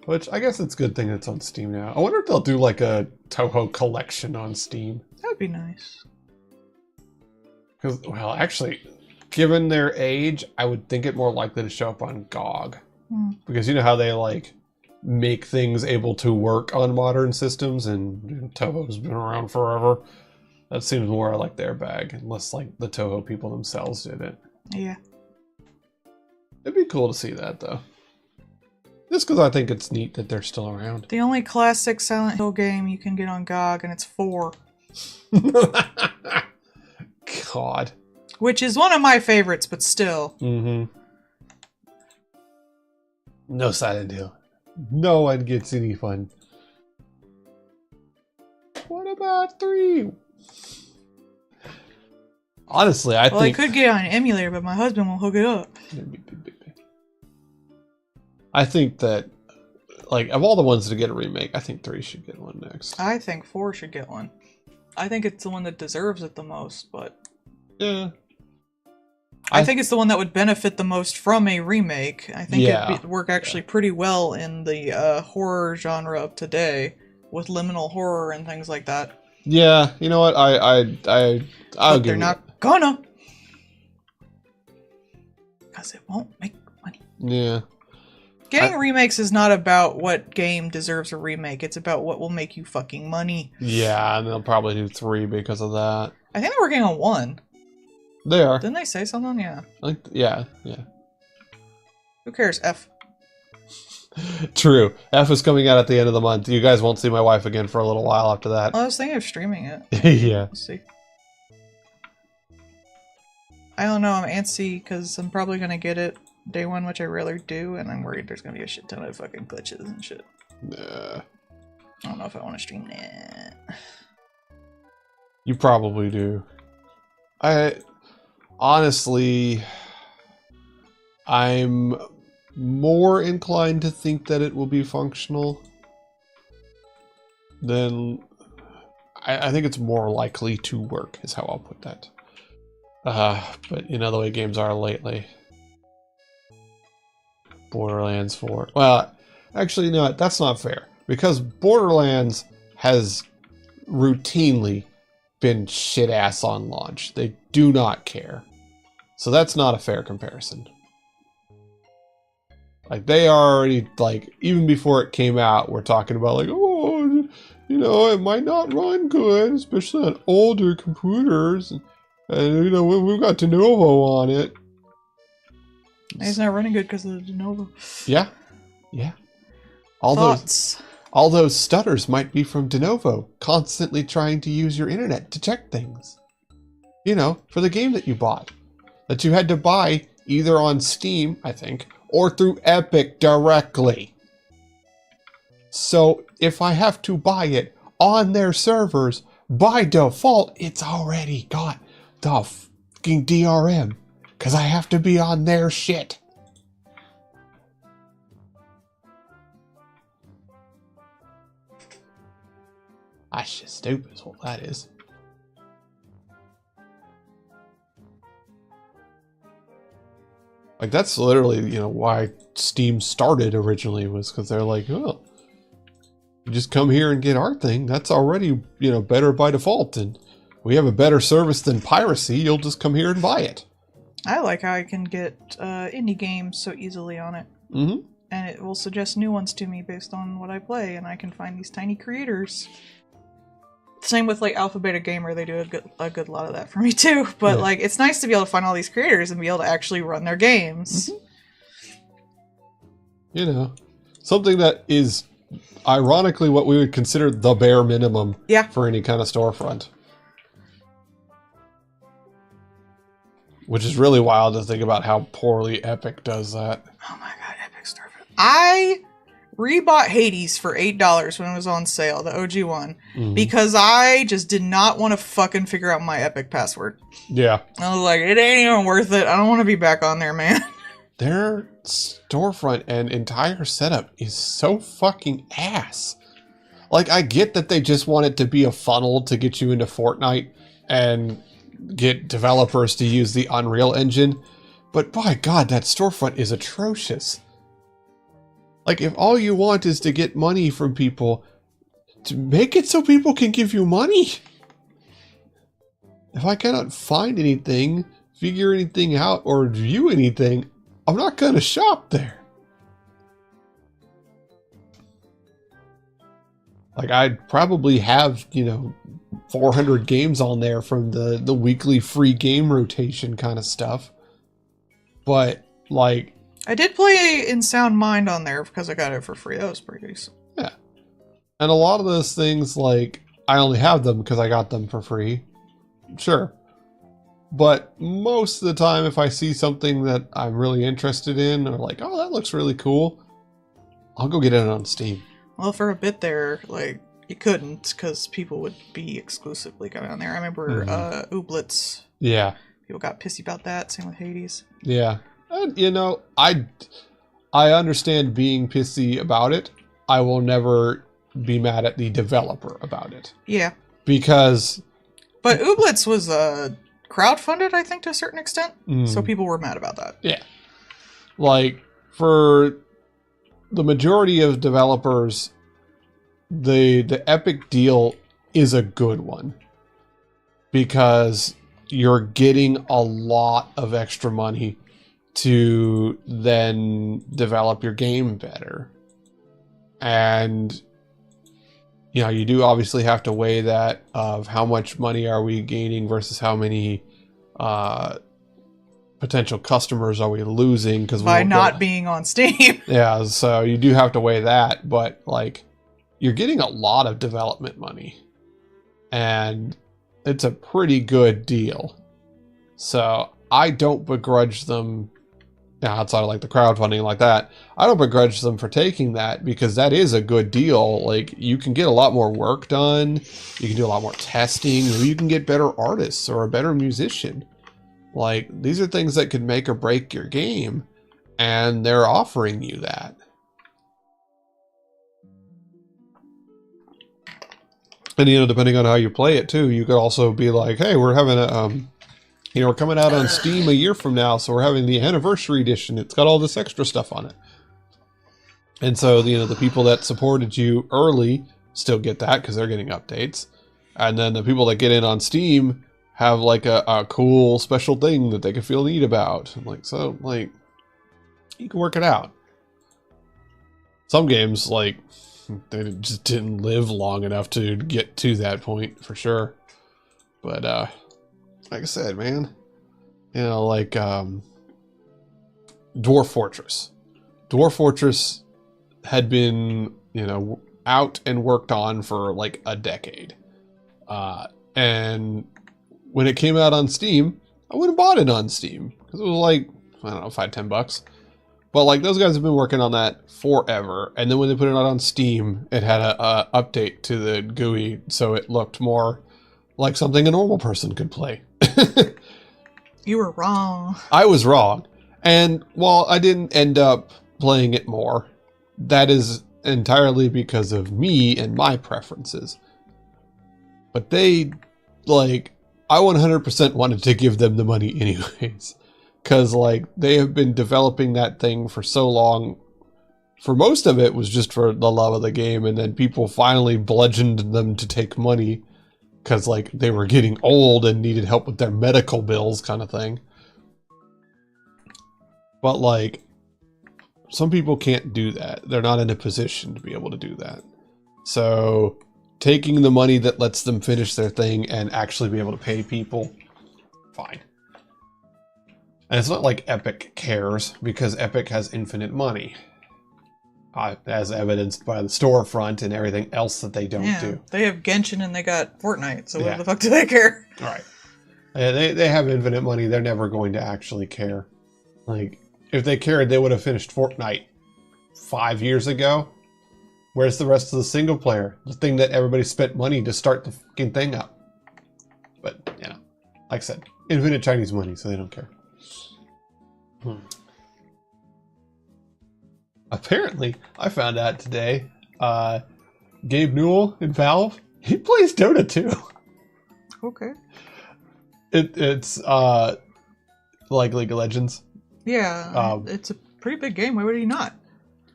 Which I guess it's a good thing it's on Steam now. I wonder if they'll do like a Toho collection on Steam.
That would be nice.
Because, well, actually, given their age, I would think it more likely to show up on GOG. Because you know how they like make things able to work on modern systems, and Toho's been around forever. That seems more like their bag, unless like the Toho people themselves did it.
Yeah.
It'd be cool to see that though. Just because I think it's neat that they're still around.
The only classic Silent Hill game you can get on GOG, and it's 4.
God.
Which is one of my favorites, but still.
Mm-hmm. No Silent Hill. No one gets any fun. What about 3? Honestly, I
Well,
think...
I could get it on an emulator, but my husband won't hook it up.
I think that, like, of all the ones to get a remake, I think 3 should get one next.
I think 4 should get one. I think it's the one that deserves it the most, but...
Yeah.
I think it's the one that would benefit the most from a remake. I think
Yeah.
it'd work actually pretty well in the horror genre of today, with liminal horror and things like that.
Yeah, you know what? I'll
But
give
they're
you
not gonna! Because it won't make money.
Yeah.
Getting remakes is not about what game deserves a remake, it's about what will make you fucking money.
Yeah, and they'll probably do 3 because of that.
I think they're working on 1.
They are.
Didn't they say something? Yeah.
Yeah.
Who cares? F.
True. F is coming out at the end of the month. You guys won't see my wife again for a little while after that.
Well, I was thinking of streaming it.
Yeah.
Let's see. I don't know, I'm antsy because I'm probably gonna get it day 1, which I rarely do, and I'm worried there's gonna be a shit ton of fucking glitches and shit.
Nah.
I don't know if I want to stream that.
You probably do. Honestly, I'm more inclined to think that it will be functional than... I think it's more likely to work, is how I'll put that. But you know the way games are lately. Borderlands 4. Well, actually, no, that's not fair. Because Borderlands has routinely been shit ass on launch. They do not care. So that's not a fair comparison. Like, they already, like, even before it came out, we're talking about, like, oh, you know, it might not run good, especially on older computers. And you know, we've got de novo on it.
It's not running good because of the de novo.
Yeah. Yeah. All
Thoughts?
All those stutters might be from de novo, constantly trying to use your internet to check things. You know, for the game that you bought. That you had to buy either on Steam, I think, or through Epic directly. So if I have to buy it on their servers, by default, it's already got the fucking DRM. Because I have to be on their shit. That's just stupid is what that is. Like, that's literally, you know, why Steam started originally, was because they're like, oh, you just come here and get our thing. That's already, you know, better by default. And we have a better service than piracy. You'll just come here and buy it.
I like how I can get indie games so easily on it.
Mm-hmm.
And it will suggest new ones to me based on what I play, and I can find these tiny creators. Same with, like, Alpha Beta Gamer, they do a good lot of that for me too. But,
yeah.
like, it's nice to be able to find all these creators and be able to actually run their games.
Mm-hmm. You know, something that is ironically what we would consider the bare minimum for any kind of storefront. Which is really wild to think about how poorly Epic does that.
Oh my god, Epic Storefront. I rebought Hades for $8 when it was on sale, the OG one, because I just did not want to fucking figure out my Epic password.
Yeah.
I was like, it ain't even worth it. I don't want to be back on there, man.
Their storefront and entire setup is so fucking ass. Like, I get that they just want it to be a funnel to get you into Fortnite and get developers to use the Unreal Engine, but by God, that storefront is atrocious. Like, if all you want is to get money from people, to make it so people can give you money. If I cannot find anything figure anything out or review anything, I'm not going to shop there. Like, I'd probably have, 400 games on there from the weekly free game rotation kind of stuff. But, like...
I did play In Sound Mind on there because I got it for free. That was pretty decent.
Yeah. And a lot of those things, like, I only have them because I got them for free. Sure. But most of the time, if I see something that I'm really interested in, or like, oh, that looks really cool, I'll go get it on Steam.
Well, for a bit there, like, you couldn't because people would be exclusively going on there. I remember Ooblets.
Yeah.
People got pissy about that. Same with Hades.
Yeah. And, I understand being pissy about it. I will never be mad at the developer about it.
Yeah.
Because...
But Ooblets was crowdfunded, I think, to a certain extent. So people were mad about that.
Yeah. Like, for the majority of developers, the Epic deal is a good one. Because you're getting a lot of extra money to then develop your game better. And, you do obviously have to weigh that of how much money are we gaining versus how many potential customers are we losing because
by not being on Steam.
Yeah, so you do have to weigh that, but like you're getting a lot of development money, and it's a pretty good deal. So I don't begrudge them. Outside of like the crowdfunding like that, I don't begrudge them for taking that because that is a good deal. Like you can get a lot more work done, you can do a lot more testing, maybe you can get better artists or a better musician. Like these are things that could make or break your game, and they're offering you that. And depending on how you play it too, you could also be like, hey, we're having a we're coming out on Steam a year from now, so we're having the anniversary edition. It's got all this extra stuff on it. And so, the people that supported you early still get that because they're getting updates. And then the people that get in on Steam have like a cool special thing that they can feel neat about. You can work it out. Some games, they just didn't live long enough to get to that point for sure. But, like I said, man, Dwarf Fortress. Dwarf Fortress had been, out and worked on for like a decade. And when it came out on Steam, I went and bought it on Steam. Because it was like, I don't know, $5-10. But like those guys have been working on that forever. And then when they put it out on Steam, it had a update to the GUI. So it looked more like something a normal person could play.
You were wrong.
I was wrong. And while I didn't end up playing it more, that is entirely because of me and my preferences. But I 100% wanted to give them the money anyways. Because, they have been developing that thing for so long. For most of it was just for the love of the game, and then people finally bludgeoned them to take money. Because, they were getting old and needed help with their medical bills kind of thing. But, some people can't do that. They're not in a position to be able to do that. So, taking the money that lets them finish their thing and actually be able to pay people, fine. And it's not like Epic cares, because Epic has infinite money. As evidenced by the storefront and everything else that they don't do.
They have Genshin and they got Fortnite, so what the fuck do they care?
All right. They have infinite money. They're never going to actually care. If they cared, they would have finished Fortnite 5 years ago. Where's the rest of the single player? The thing that everybody spent money to start the fucking thing up. But, like I said, infinite Chinese money, so they don't care. Apparently, I found out today, Gabe Newell in Valve, he plays Dota 2.
Okay.
It's like League of Legends.
Yeah, it's a pretty big game. Why would he not?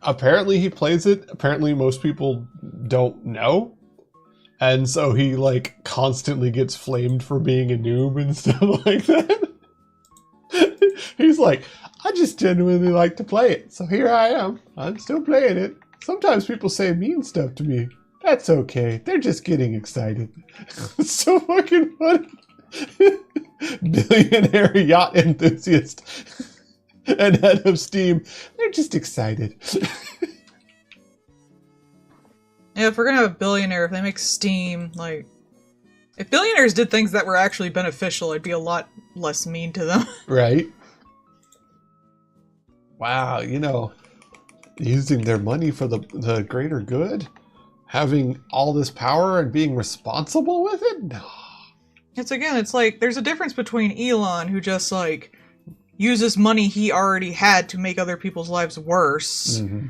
Apparently he plays it. Apparently most people don't know. And so he constantly gets flamed for being a noob and stuff like that. He's like, I just genuinely like to play it, so here I am. I'm still playing it. Sometimes people say mean stuff to me. That's okay. They're just getting excited. It's so fucking funny. Billionaire yacht enthusiast and head of Steam. They're just excited.
Yeah, if we're gonna have a billionaire, if they make Steam, like... If billionaires did things that were actually beneficial, I'd be a lot less mean to them.
Right? Wow, using their money for the greater good? Having all this power and being responsible with it? No.
It's like, there's a difference between Elon, who just, like, uses money he already had to make other people's lives worse,
Mm-hmm.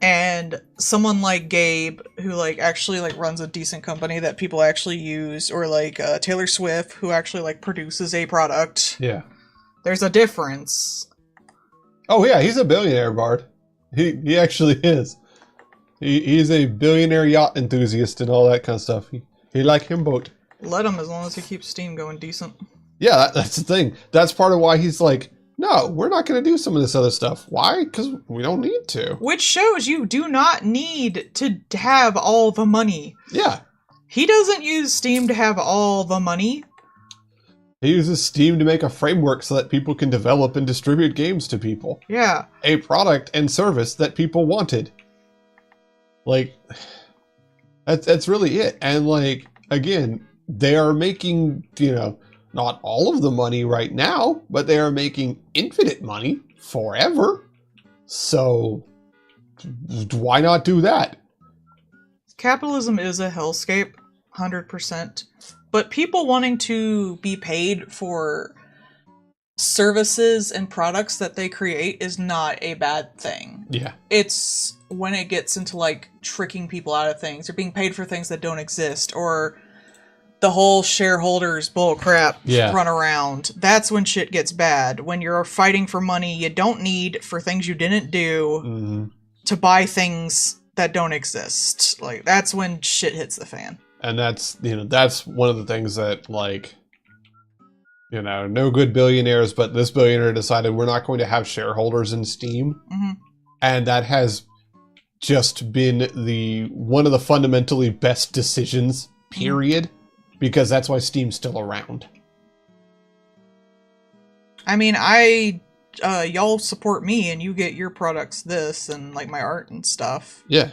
and someone like Gabe, who, like, actually, like, runs a decent company that people actually use, or, like, Taylor Swift, who actually, like, produces a product.
Yeah.
There's a difference.
Oh yeah, he's a billionaire, Bard. He actually is. He's a billionaire yacht enthusiast and all that kind of stuff. He like him boat.
Let him, as long as he keeps Steam going decent.
Yeah, that's the thing. That's part of why he's like, no, we're not going to do some of this other stuff. Why? Because we don't need to.
Which shows you do not need to have all the money.
Yeah.
He doesn't use Steam to have all the money.
He uses Steam to make a framework so that people can develop and distribute games to people.
Yeah.
A product and service that people wanted. Like, that's really it. And like, again, they are making, not all of the money right now, but they are making infinite money forever. So why not do that?
Capitalism is a hellscape, 100%. But people wanting to be paid for services and products that they create is not a bad thing.
Yeah.
It's when it gets into, like, tricking people out of things, or being paid for things that don't exist, or the whole shareholders bull crap run around. That's when shit gets bad. When you're fighting for money you don't need for things you didn't do to buy things that don't exist. Like, that's when shit hits the fan.
And that's one of the things that, like, no good billionaires, but this billionaire decided we're not going to have shareholders in Steam.
Mm-hmm.
And that has just been one of the fundamentally best decisions, period. Because that's why Steam's still around.
I mean, y'all support me and you get your products this and, like, my art and stuff.
Yeah.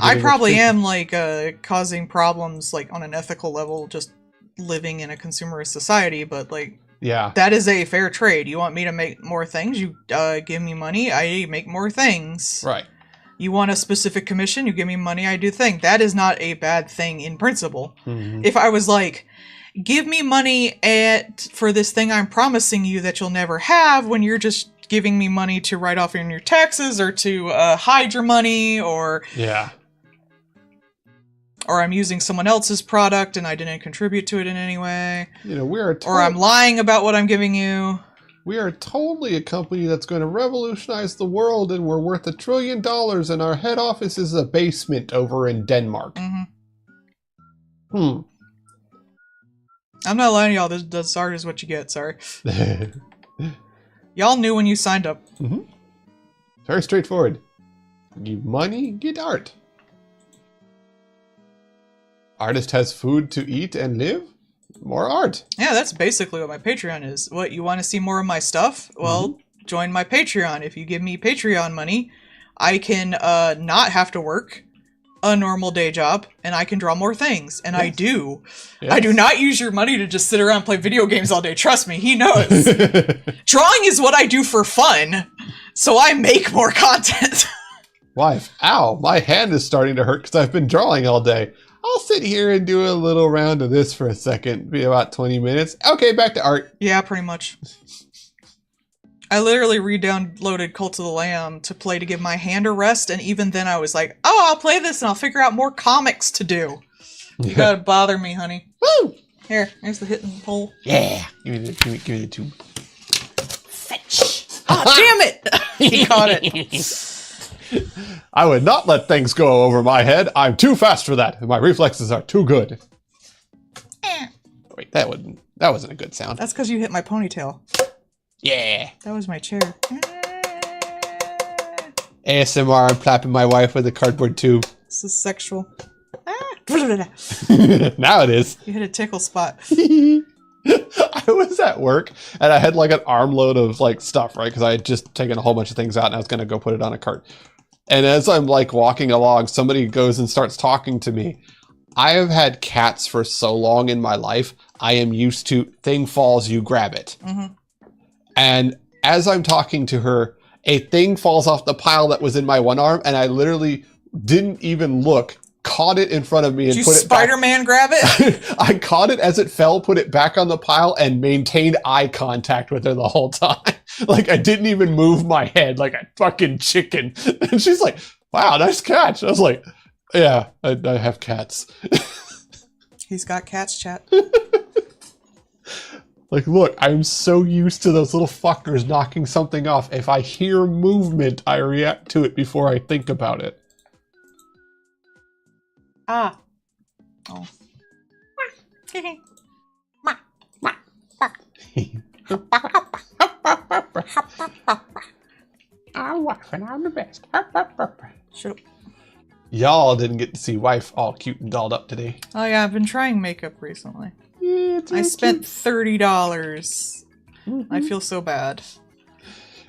I probably am, like, causing problems, like, on an ethical level, just living in a consumerist society, but, like,
yeah,
that is a fair trade. You want me to make more things? You give me money, I make more things.
Right.
You want a specific commission? You give me money, I do thing. That is not a bad thing in principle.
Mm-hmm.
If I was like, give me money for this thing I'm promising you that you'll never have, when you're just giving me money to write off in your taxes, or to hide your money, or I'm using someone else's product and I didn't contribute to it in any way, or I'm lying about what I'm giving you.
We are totally a company that's going to revolutionize the world, and we're worth $1 trillion, and our head office is a basement over in Denmark.
Mm-hmm. I'm not lying to y'all. This art is what you get. Sorry. Y'all knew when you signed up.
Mm-hmm. Very straightforward. Give money, get art. Artist has food to eat and live. More art.
Yeah, that's basically what my Patreon is. What, you want to see more of my stuff? Well, join my Patreon. If you give me Patreon money, I can not have to work a normal day job, and I can draw more things. And I do. Yes. I do not use your money to just sit around and play video games all day. Trust me, he knows. Drawing is what I do for fun, so I make more content.
Wife, ow, my hand is starting to hurt because I've been drawing all day. I'll sit here and do a little round of this for a second. Be about 20 minutes. Okay, back to art.
Yeah, pretty much. I literally re-downloaded Cult of the Lamb to play to give my hand a rest, and even then I was like, oh, I'll play this and I'll figure out more comics to do. You gotta bother me, honey. Woo! Here's the hitting pole.
Yeah! Give me the tube.
Fetch! Oh, damn it! He caught it.
I would not let things go over my head. I'm too fast for that. My reflexes are too good. Wait, that wasn't a good sound.
That's because you hit my ponytail.
Yeah.
That was my chair.
ASMR, I'm clapping my wife with a cardboard tube.
This is sexual.
Now it is.
You hit a tickle spot.
I was at work and I had like an armload of like stuff, right? Because I had just taken a whole bunch of things out and I was going to go put it on a cart. And as I'm like walking along, somebody goes and starts talking to me. I have had cats for so long in my life. I am used to thing falls, you grab it.
Mm-hmm.
And as I'm talking to her, a thing falls off the pile that was in my one arm, and I literally didn't even look, caught it in front of me and
Did
put
you
it back.
Spider-Man grab it?
I caught it as it fell, put it back on the pile, and maintained eye contact with her the whole time. Like, I didn't even move my head like a fucking chicken. And she's like, wow, nice catch. I was like, yeah, I have cats.
He's got cats, chat.
Like, look, I'm so used to those little fuckers knocking something off. If I hear movement, I react to it before I think about it.
Ah. Oh.
I'm wife and I'm the best.
Shut up.
Y'all didn't get to see wife all cute and dolled up today.
Oh yeah, I've been trying makeup recently.
Yeah, it's
I
really
spent
cute.
$30. I
Mhm.
feel so bad.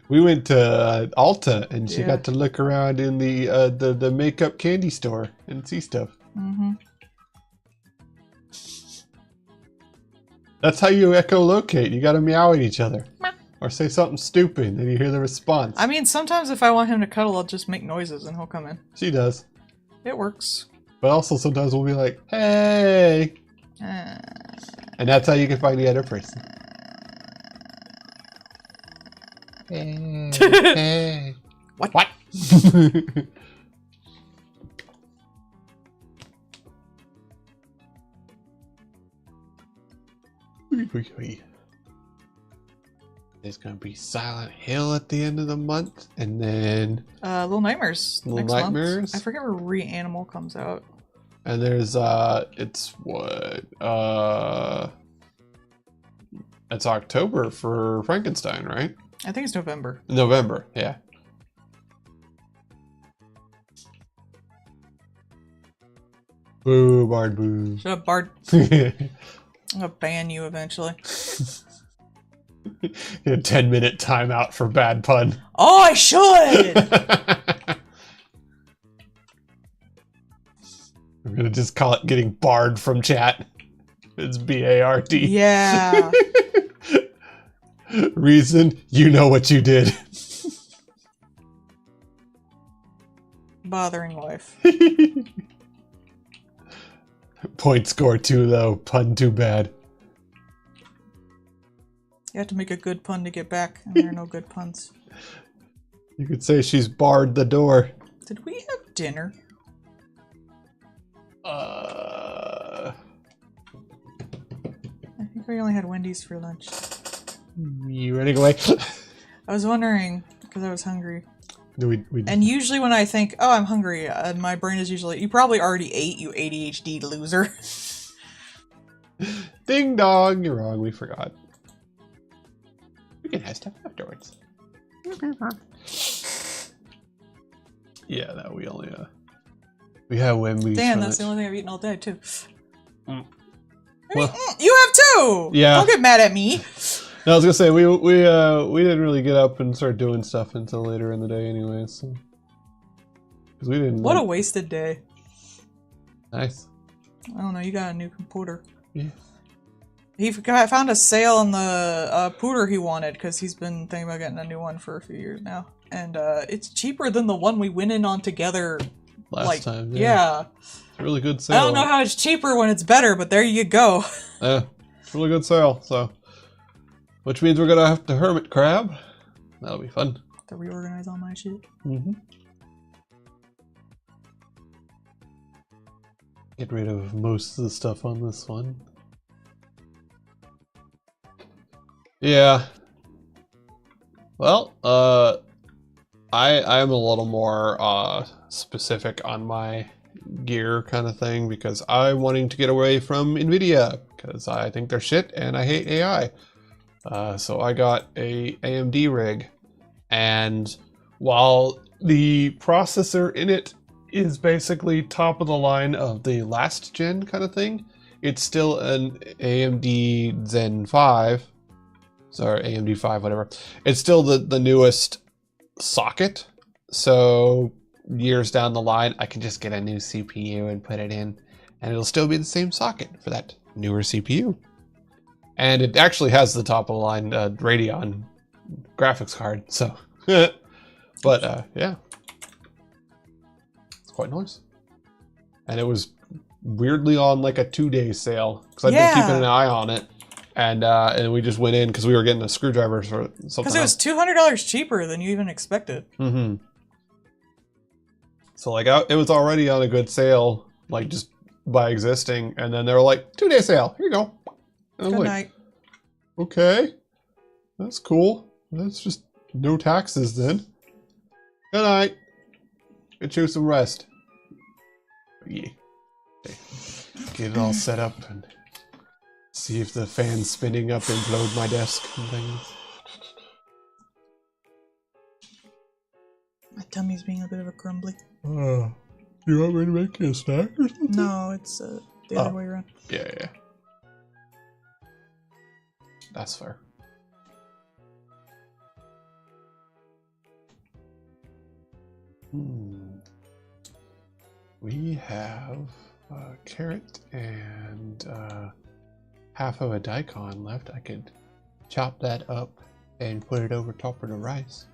We went to Ulta and she
Yeah.
got to look around in the makeup candy store and see stuff.
Mm-hmm.
That's how you echolocate. You gotta meow at each other. Or say something stupid and you hear the response.
I mean, sometimes if I want him to cuddle, I'll just make noises and he'll come in.
She does.
It works.
But also sometimes we'll be like, hey. And that's how you can find the other person. Hey. Hey.
What?
What? There's gonna be Silent Hill at the end of the month, and then
Little Nightmares
Little
next
Nightmares?
month. I forget where Reanimal comes out.
there's it's what it's October for Frankenstein, right?
I think it's November.
November, yeah. Boo, Bard, boo.
Shut up, Bard. I'm gonna ban you eventually.
A 10-minute timeout for bad pun.
Oh, I should!
I'm gonna just call it getting barred from chat. It's B-A-R-D.
Yeah.
Reason, you know what you did.
Bothering wife.
Point score too low, pun too bad.
You have to make a good pun to get back, and there are no good puns.
You could say she's barred the door.
Did we have dinner?
Uh,
I think we only had Wendy's for lunch.
you running away?
I was wondering, because I was hungry.
we
And usually when I think, oh, I'm hungry, my brain is usually, you probably already ate, you ADHD loser.
Ding dong, you're wrong, we forgot. We can have stuff afterwards. Yeah, no, we only we have Wendy's.
Damn,
for
that's the
lunch.
only thing I've eaten all day, too.
Well,
You have too!
Yeah.
Don't get mad at me!
no, I was gonna say we didn't really get up and start doing stuff until later in the day, anyway. So, because we didn't.
What a wasted day.
Nice.
I don't know, you got a new computer.
Yeah.
He found a sale on the pooter he wanted, because he's been thinking about getting a new one for a few years now. And it's cheaper than the one we went in on together.
Last time.
Yeah.
It's a really good sale.
I don't know how it's cheaper when it's better, but there you go.
Yeah, it's a really good sale. So, which means we're gonna have to hermit crab. That'll be fun.
To reorganize all my shit.
Mm-hmm. Get rid of most of the stuff on this one. Yeah. Well, I'm a little more specific on my gear kind of thing because I'm wanting to get away from Nvidia because I think they're shit and I hate AI. So I got a AMD rig, and while the processor in it is basically top of the line of the last gen kind of thing, it's still an AMD Zen 5. Sorry, AMD 5, whatever. It's still the newest socket. So years down the line, I can just get a new CPU and put it in, and it'll still be the same socket for that newer CPU. And it actually has the top of the line Radeon graphics card. So, but yeah, it's quite nice. And it was weirdly on like a 2-day sale because I've been keeping an eye on it. And we just went in because we were getting a screwdriver for something.
Because it was $200 cheaper than you even expected.
Mm-hmm. So like it was already on a good sale, like just by existing, and then they were like 2-day sale. Here you go. And
Good
like,
night.
Okay, that's cool. That's just no taxes then. Good night. Get you some rest. Yeah. Okay. Get it all set up and see if the fan's spinning up implode my desk and things.
My tummy's being a bit of a crumbly.
You want me to make you a snack or something?
No, it's the other way around.
Yeah. That's fair. We have a carrot and half of a daikon left. I could chop that up and put it over top of the rice.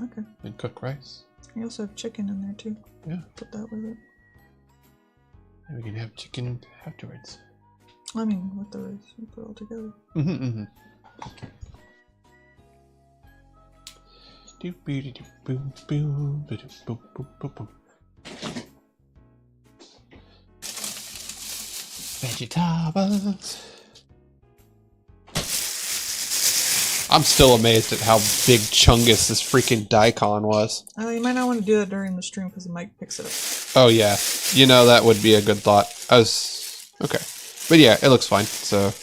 Okay.
And cook rice.
You also have chicken in there too.
Yeah.
Put that with it.
And we can have chicken afterwards.
I mean, with the rice, you put it all together.
Vegetables. I'm still amazed at how big chungus this freaking daikon was.
Oh, you might not want to do that during the stream because the mic picks it up.
Oh yeah, you know that would be a good thought. Okay, but yeah, it looks fine. So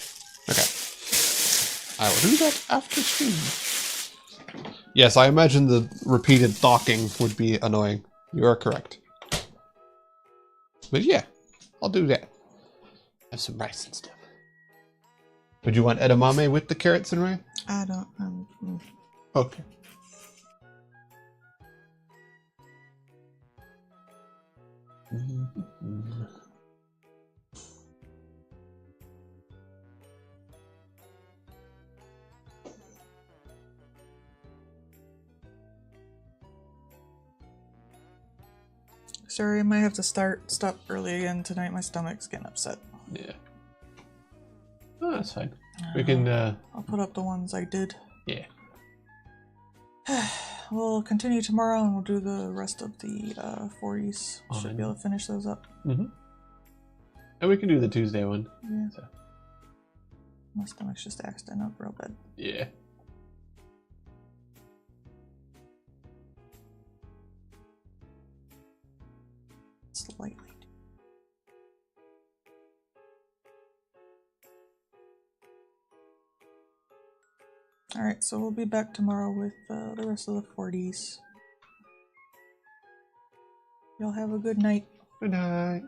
okay, I will do that after stream. Yes, I imagine the repeated thocking would be annoying. You are correct. But yeah, I'll do that. Have some rice and stuff. Would you want edamame with the carrots and rice?
I don't.
Okay.
Sorry, I might have to stop early again tonight. My stomach's getting upset.
Yeah. Oh, that's fine. We can,
I'll put up the ones I did.
Yeah.
We'll continue tomorrow and we'll do the rest of the 40s. Should be able to finish those up.
And we can do the Tuesday one.
Yeah.
So.
My stomach's just acting up real bad.
Yeah.
Slightly. Alright, so we'll be back tomorrow with the rest of the 40s. Y'all have a good night.
Good night.